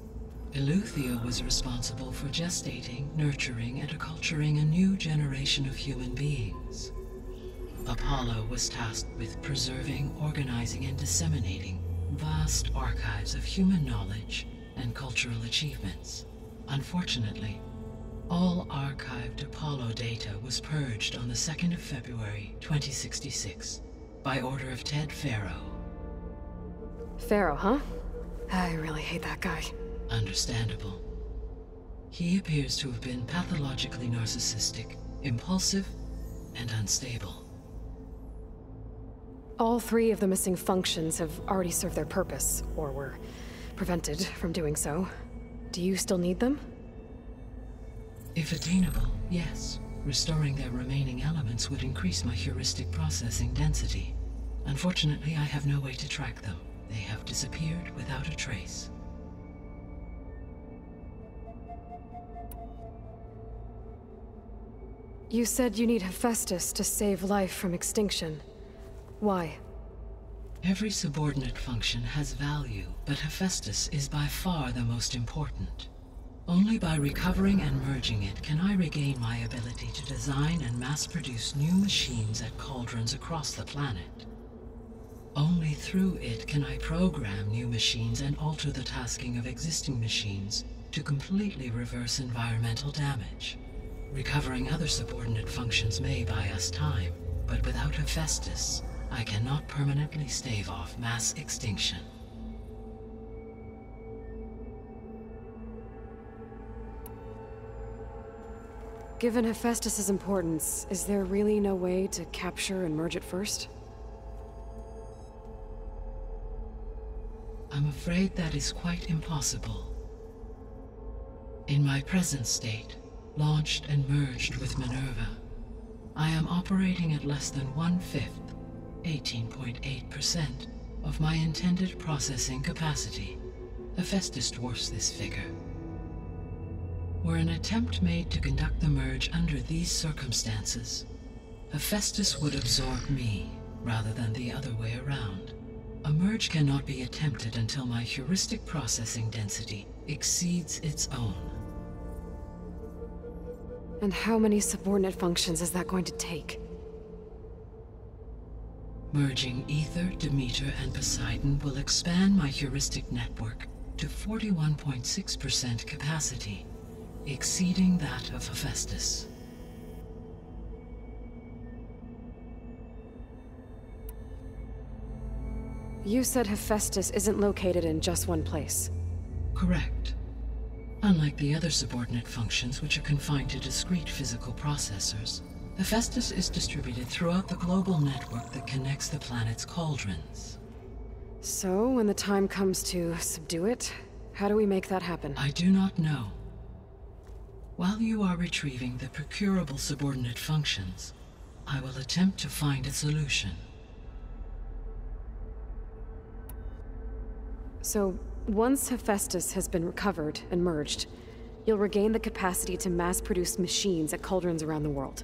Eleuthia was responsible for gestating, nurturing, and acculturating a new generation of human beings. Apollo was tasked with preserving, organizing, and disseminating vast archives of human knowledge and cultural achievements. Unfortunately, all archived Apollo data was purged on the 2nd of February, 2066, by order of Ted Faro. Faro, huh? I really hate that guy. Understandable. He appears to have been pathologically narcissistic, impulsive, and unstable. All 3 of the missing functions have already served their purpose, or were prevented from doing so. Do you still need them? If attainable, yes. Restoring their remaining elements would increase my heuristic processing density. Unfortunately, I have no way to track them. They have disappeared without a trace. You said you need Hephaestus to save life from extinction. Why? Every subordinate function has value, but Hephaestus is by far the most important. Only by recovering and merging it can I regain my ability to design and mass-produce new machines at cauldrons across the planet. Only through it can I program new machines and alter the tasking of existing machines to completely reverse environmental damage. Recovering other subordinate functions may buy us time, but without Hephaestus, I cannot permanently stave off mass extinction. Given Hephaestus's importance, is there really no way to capture and merge it first? I'm afraid that is quite impossible. In my present state, launched and merged with Minerva, I am operating at less than 1/5, 18.8%, of my intended processing capacity. Hephaestus dwarfs this figure. Were an attempt made to conduct the merge under these circumstances, Hephaestus would absorb me, rather than the other way around. A merge cannot be attempted until my heuristic processing density exceeds its own. And how many subordinate functions is that going to take? Merging Ether, Demeter, and Poseidon will expand my heuristic network to 41.6% capacity, exceeding that of Hephaestus. You said Hephaestus isn't located in just one place. Correct. Unlike the other subordinate functions, which are confined to discrete physical processors, Hephaestus is distributed throughout the global network that connects the planet's cauldrons. So, when the time comes to subdue it, how do we make that happen? I do not know. While you are retrieving the procurable subordinate functions, I will attempt to find a solution. So, once Hephaestus has been recovered and merged, you'll regain the capacity to mass-produce machines at cauldrons around the world.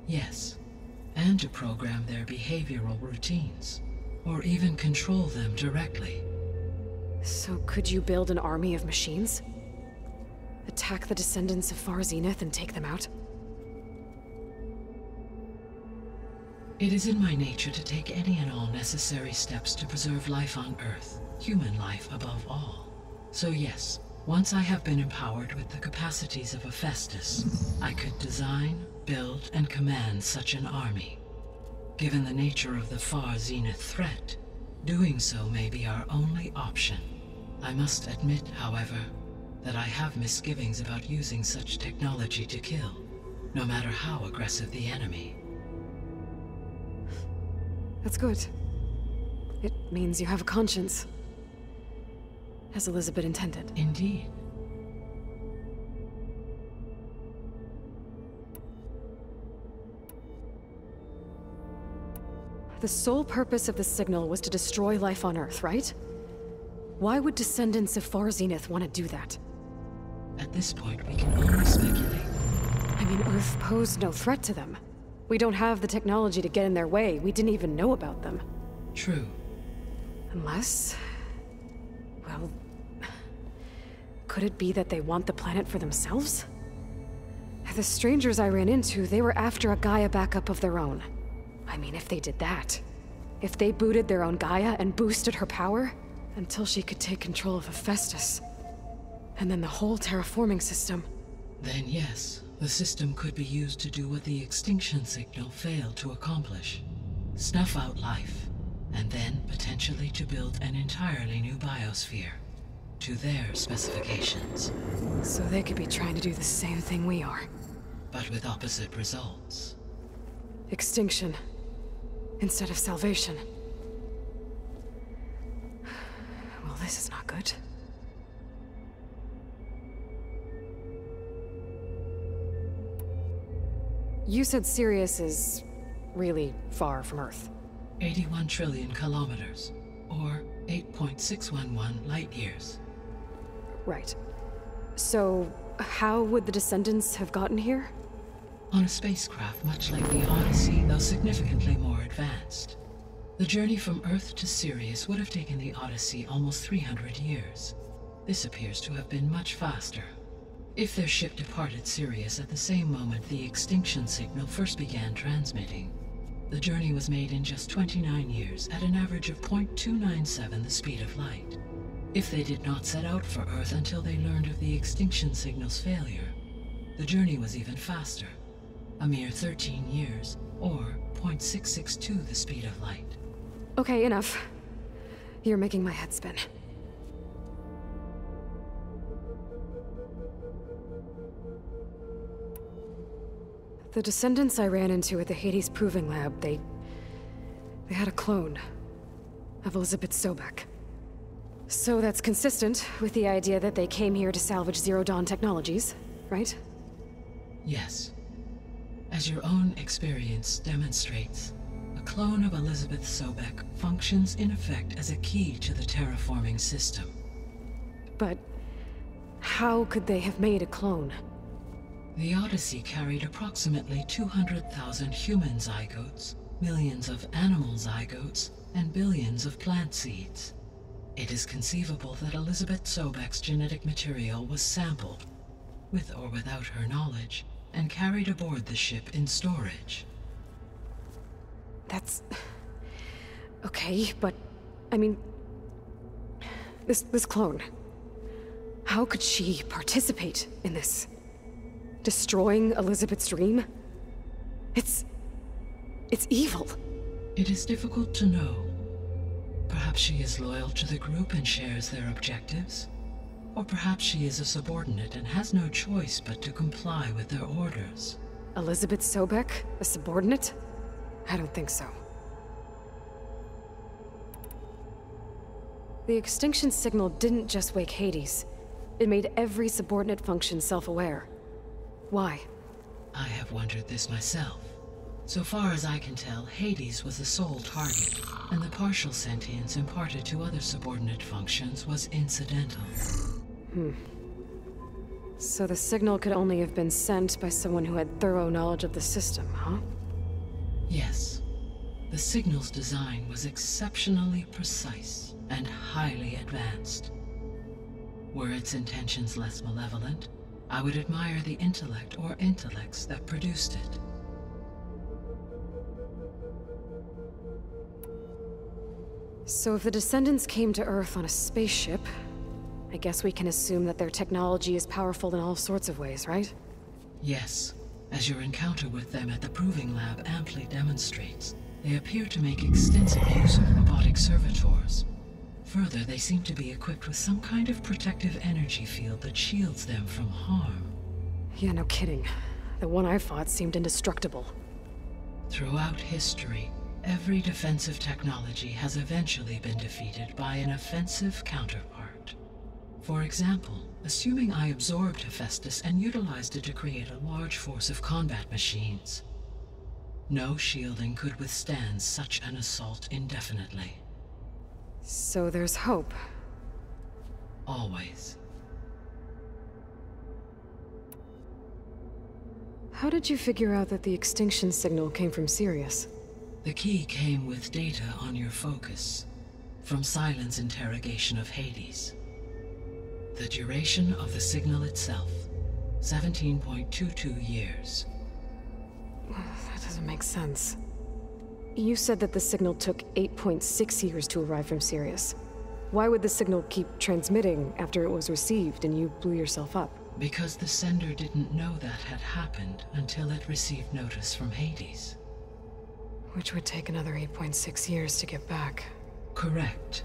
Yes, and to program their behavioral routines, or even control them directly. So could you build an army of machines? Attack the descendants of Far Zenith and take them out? It is in my nature to take any and all necessary steps to preserve life on Earth, human life above all. So yes, once I have been empowered with the capacities of Hephaestus, I could design, build, and command such an army. Given the nature of the Far Zenith threat, doing so may be our only option. I must admit, however, that I have misgivings about using such technology to kill, no matter how aggressive the enemy. That's good. It means you have a conscience. As Elizabeth intended. Indeed. The sole purpose of the signal was to destroy life on Earth, right? Why would descendants of Far Zenith want to do that? At this point, we can only speculate. I mean, Earth posed no threat to them. We don't have the technology to get in their way. We didn't even know about them. True. Unless... well... could it be that they want the planet for themselves? The strangers I ran into, they were after a Gaia backup of their own. I mean, if they did that... if they booted their own Gaia and boosted her power... until she could take control of Hephaestus... and then the whole terraforming system... Then yes, the system could be used to do what the extinction signal failed to accomplish. Snuff out life, and then potentially to build an entirely new biosphere. To their specifications. So they could be trying to do the same thing we are. But with opposite results. Extinction. Instead of salvation. Well, this is not good. You said Sirius is really far from Earth. 81 trillion kilometers, or 8.611 light years. Right. So, how would the descendants have gotten here? On a spacecraft much like the Odyssey, though significantly more advanced. The journey from Earth to Sirius would have taken the Odyssey almost 300 years. This appears to have been much faster. If their ship departed Sirius at the same moment the extinction signal first began transmitting, the journey was made in just 29 years at an average of 0.297 the speed of light. If they did not set out for Earth until they learned of the extinction signal's failure, the journey was even faster, a mere 13 years, or 0.662 the speed of light. Okay, enough. You're making my head spin. The descendants I ran into at the Hades Proving Lab, they had a clone of Elizabeth Sobek. So that's consistent with the idea that they came here to salvage Zero Dawn technologies, right? Yes. As your own experience demonstrates, a clone of Elizabeth Sobek functions in effect as a key to the terraforming system. But how could they have made a clone? The Odyssey carried approximately 200,000 human zygotes, millions of animal zygotes, and billions of plant seeds. It is conceivable that Elizabeth Sobek's genetic material was sampled, with or without her knowledge, and carried aboard the ship in storage. That's... okay, but... I mean... This clone... how could she participate in this? Destroying Elizabeth's dream? It's evil. It is difficult to know. Perhaps she is loyal to the group and shares their objectives. Or perhaps she is a subordinate and has no choice but to comply with their orders. Elizabeth Sobek, a subordinate? I don't think so. The extinction signal didn't just wake Hades. It made every subordinate function self-aware. Why? I have wondered this myself. So far as I can tell, Hades was the sole target, and the partial sentience imparted to other subordinate functions was incidental. So the signal could only have been sent by someone who had thorough knowledge of the system, huh? Yes. The signal's design was exceptionally precise and highly advanced. Were its intentions less malevolent, I would admire the intellect or intellects that produced it. So if the descendants came to Earth on a spaceship, I guess we can assume that their technology is powerful in all sorts of ways, right? Yes. As your encounter with them at the Proving Lab amply demonstrates, they appear to make extensive use of robotic servitors. Further, they seem to be equipped with some kind of protective energy field that shields them from harm. Yeah, no kidding. The one I fought seemed indestructible. Throughout history, every defensive technology has eventually been defeated by an offensive counterpart. For example, assuming I absorbed Hephaestus and utilized it to create a large force of combat machines. No shielding could withstand such an assault indefinitely. So there's hope. Always. How did you figure out that the extinction signal came from Sirius? The key came with data on your focus, from Silent's interrogation of Hades. The duration of the signal itself, 17.22 years. That doesn't make sense. You said that the signal took 8.6 years to arrive from Sirius. Why would the signal keep transmitting after it was received and you blew yourself up? Because the sender didn't know that had happened until it received notice from Hades. Which would take another 8.6 years to get back. Correct.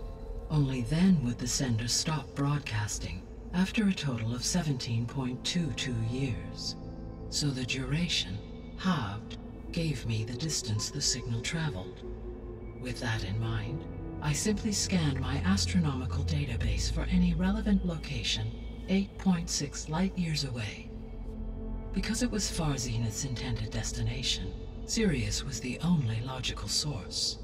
Only then would the sender stop broadcasting, after a total of 17.22 years. So the duration, halved, gave me the distance the signal traveled. With that in mind, I simply scanned my astronomical database for any relevant location 8.6 light-years away. Because it was far Zenith's intended destination, Sirius was the only logical source.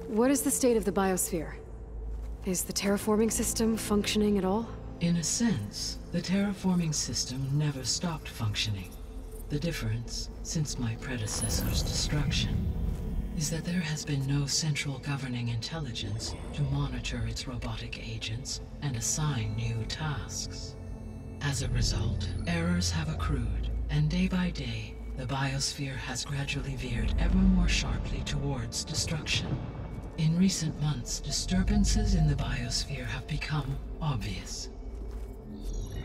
What is the state of the biosphere? Is the terraforming system functioning at all? In a sense, the terraforming system never stopped functioning. The difference, since my predecessor's destruction, is that there has been no central governing intelligence to monitor its robotic agents and assign new tasks. As a result, errors have accrued, and day by day, the biosphere has gradually veered ever more sharply towards destruction. In recent months, disturbances in the biosphere have become obvious.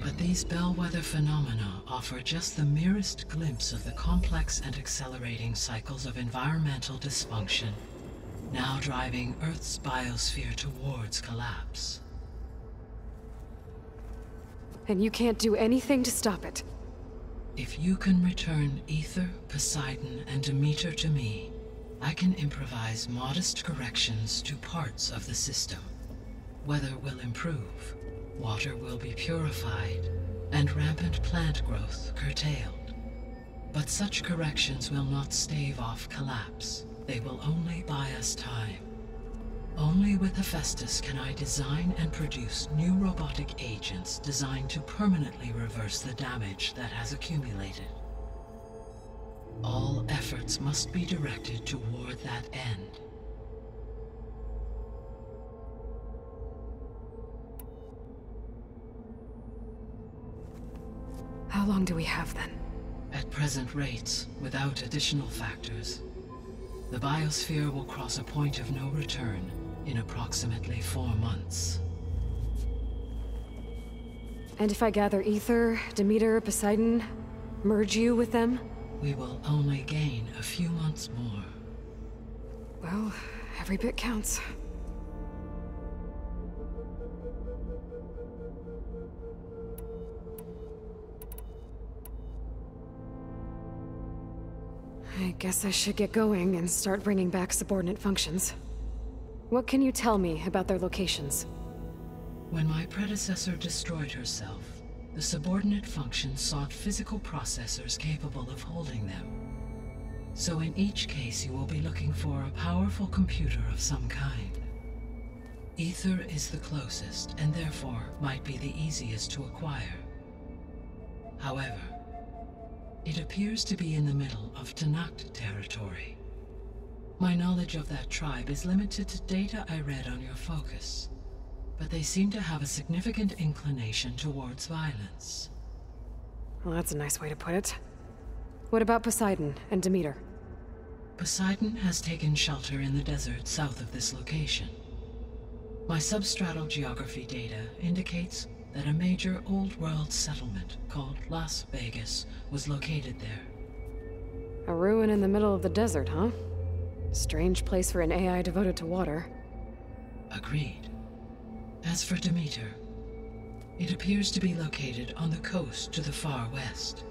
But these bellwether phenomena offer just the merest glimpse of the complex and accelerating cycles of environmental dysfunction, now driving Earth's biosphere towards collapse. And you can't do anything to stop it? If you can return Ether, Poseidon, and Demeter to me, I can improvise modest corrections to parts of the system. Weather will improve, water will be purified, and rampant plant growth curtailed. But such corrections will not stave off collapse. They will only buy us time. Only with Hephaestus can I design and produce new robotic agents designed to permanently reverse the damage that has accumulated. All efforts must be directed toward that end. How long do we have then? At present rates, without additional factors, the biosphere will cross a point of no return in approximately 4 months. And if I gather Ether, Demeter, Poseidon, merge you with them? We will only gain a few months more. Well, every bit counts. I guess I should get going and start bringing back subordinate functions. What can you tell me about their locations? When my predecessor destroyed herself, the subordinate functions sought physical processors capable of holding them. So in each case, you will be looking for a powerful computer of some kind. Ether is the closest, and therefore might be the easiest to acquire. However, it appears to be in the middle of Tanakh territory. My knowledge of that tribe is limited to data I read on your focus, but they seem to have a significant inclination towards violence. Well, that's a nice way to put it. What about Poseidon and Demeter? Poseidon has taken shelter in the desert south of this location. My substratal geography data indicates that a major old-world settlement called Las Vegas was located there. A ruin in the middle of the desert, huh? Strange place for an AI devoted to water. Agreed. As for Demeter, it appears to be located on the coast to the far west.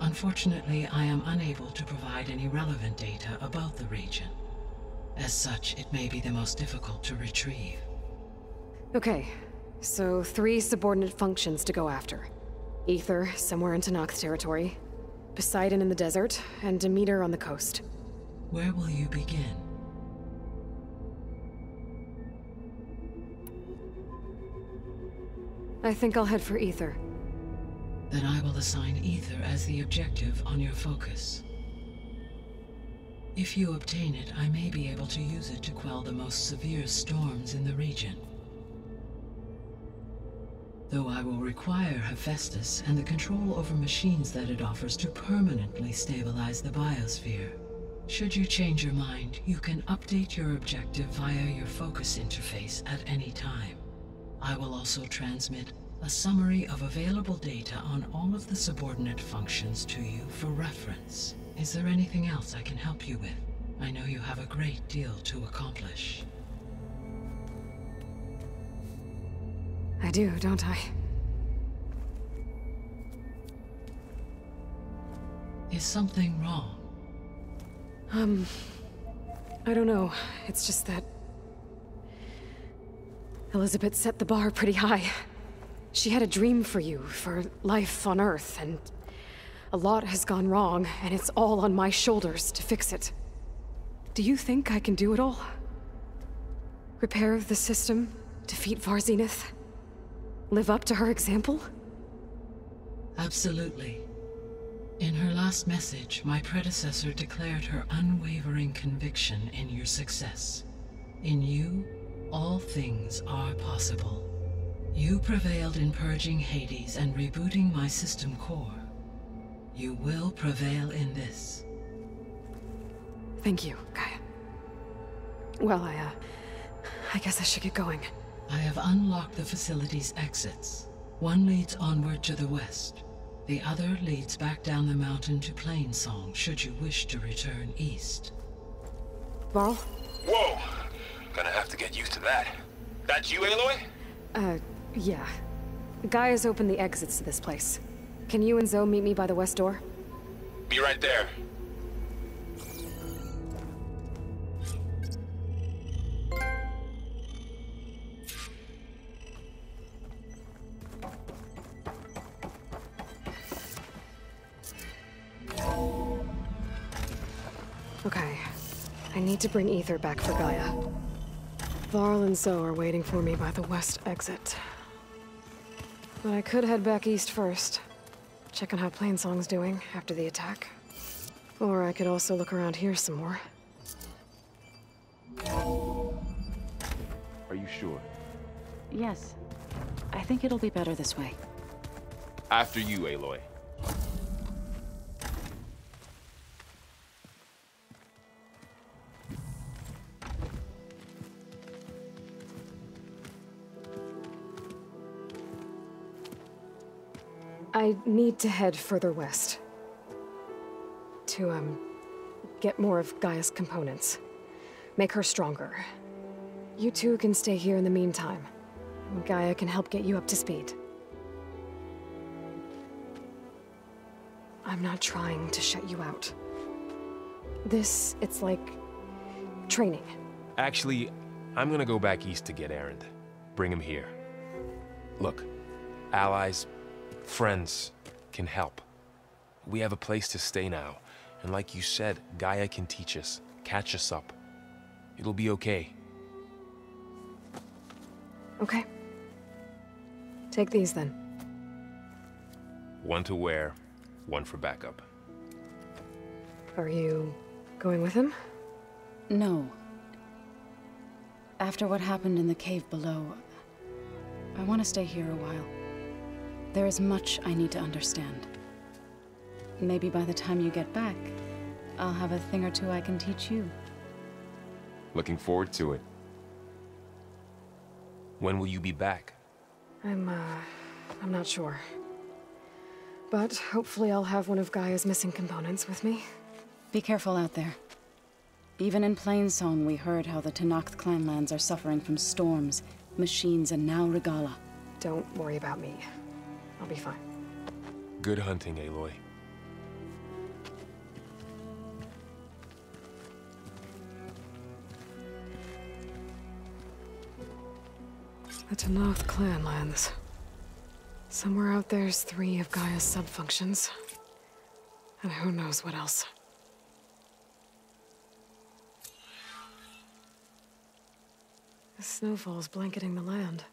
Unfortunately, I am unable to provide any relevant data about the region. As such, it may be the most difficult to retrieve. Okay, so 3 subordinate functions to go after. Ether, somewhere in Tanakh territory, Poseidon in the desert, and Demeter on the coast. Where will you begin? I think I'll head for Ether. Then I will assign Ether as the objective on your focus. If you obtain it, I may be able to use it to quell the most severe storms in the region. Though I will require Hephaestus and the control over machines that it offers to permanently stabilize the biosphere. Should you change your mind, you can update your objective via your focus interface at any time. I will also transmit a summary of available data on all of the subordinate functions to you for reference. Is there anything else I can help you with? I know you have a great deal to accomplish. I do, don't I? Is something wrong? I don't know. It's just that Elizabeth set the bar pretty high. She had a dream for you, for life on Earth, and a lot has gone wrong, and it's all on my shoulders to fix it. Do you think I can do it all? Repair the system, defeat Varzenith, live up to her example? Absolutely. In her last message, my predecessor declared her unwavering conviction in your success. In you, all things are possible. You prevailed in purging Hades and rebooting my system core. You will prevail in this. Thank you, Gaia. Well, I guess I should get going. I have unlocked the facility's exits. One leads onward to the west. The other leads back down the mountain to Plainsong, should you wish to return east. Varl? Whoa! Gonna have to get used to that. That's you, Aloy? Yeah. Gaia's opened the exits to this place. Can you and Zoe meet me by the west door? Be right there. Okay. I need to bring Ether back for Gaia. Varl and Zoe are waiting for me by the west exit. But I could head back east first. Check on how Plainsong's doing after the attack. Or I could also look around here some more. Are you sure? Yes. I think it'll be better this way. After you, Aloy. I need to head further west. To, get more of Gaia's components. Make her stronger. You two can stay here in the meantime. Gaia can help get you up to speed. I'm not trying to shut you out. it's like training. Actually, I'm gonna go back east to get Erend. Bring him here. Look, allies, friends can help. We have a place to stay now, and like you said, Gaia can teach us, catch us up. It'll be okay. Okay. Take these then. One to wear, one for backup. Are you going with him? No. After what happened in the cave below, I want to stay here a while. There is much I need to understand. Maybe by the time you get back, I'll have a thing or two I can teach you. Looking forward to it. When will you be back? I'm not sure. But hopefully I'll have one of Gaia's missing components with me. Be careful out there. Even in Plainsong, we heard how the Tenakth clanlands are suffering from storms, machines, and now Regala. Don't worry about me. I'll be fine. Good hunting, Aloy. The Tenakth clanlands. Somewhere out there's 3 of Gaia's subfunctions. And who knows what else. The snowfall's blanketing the land.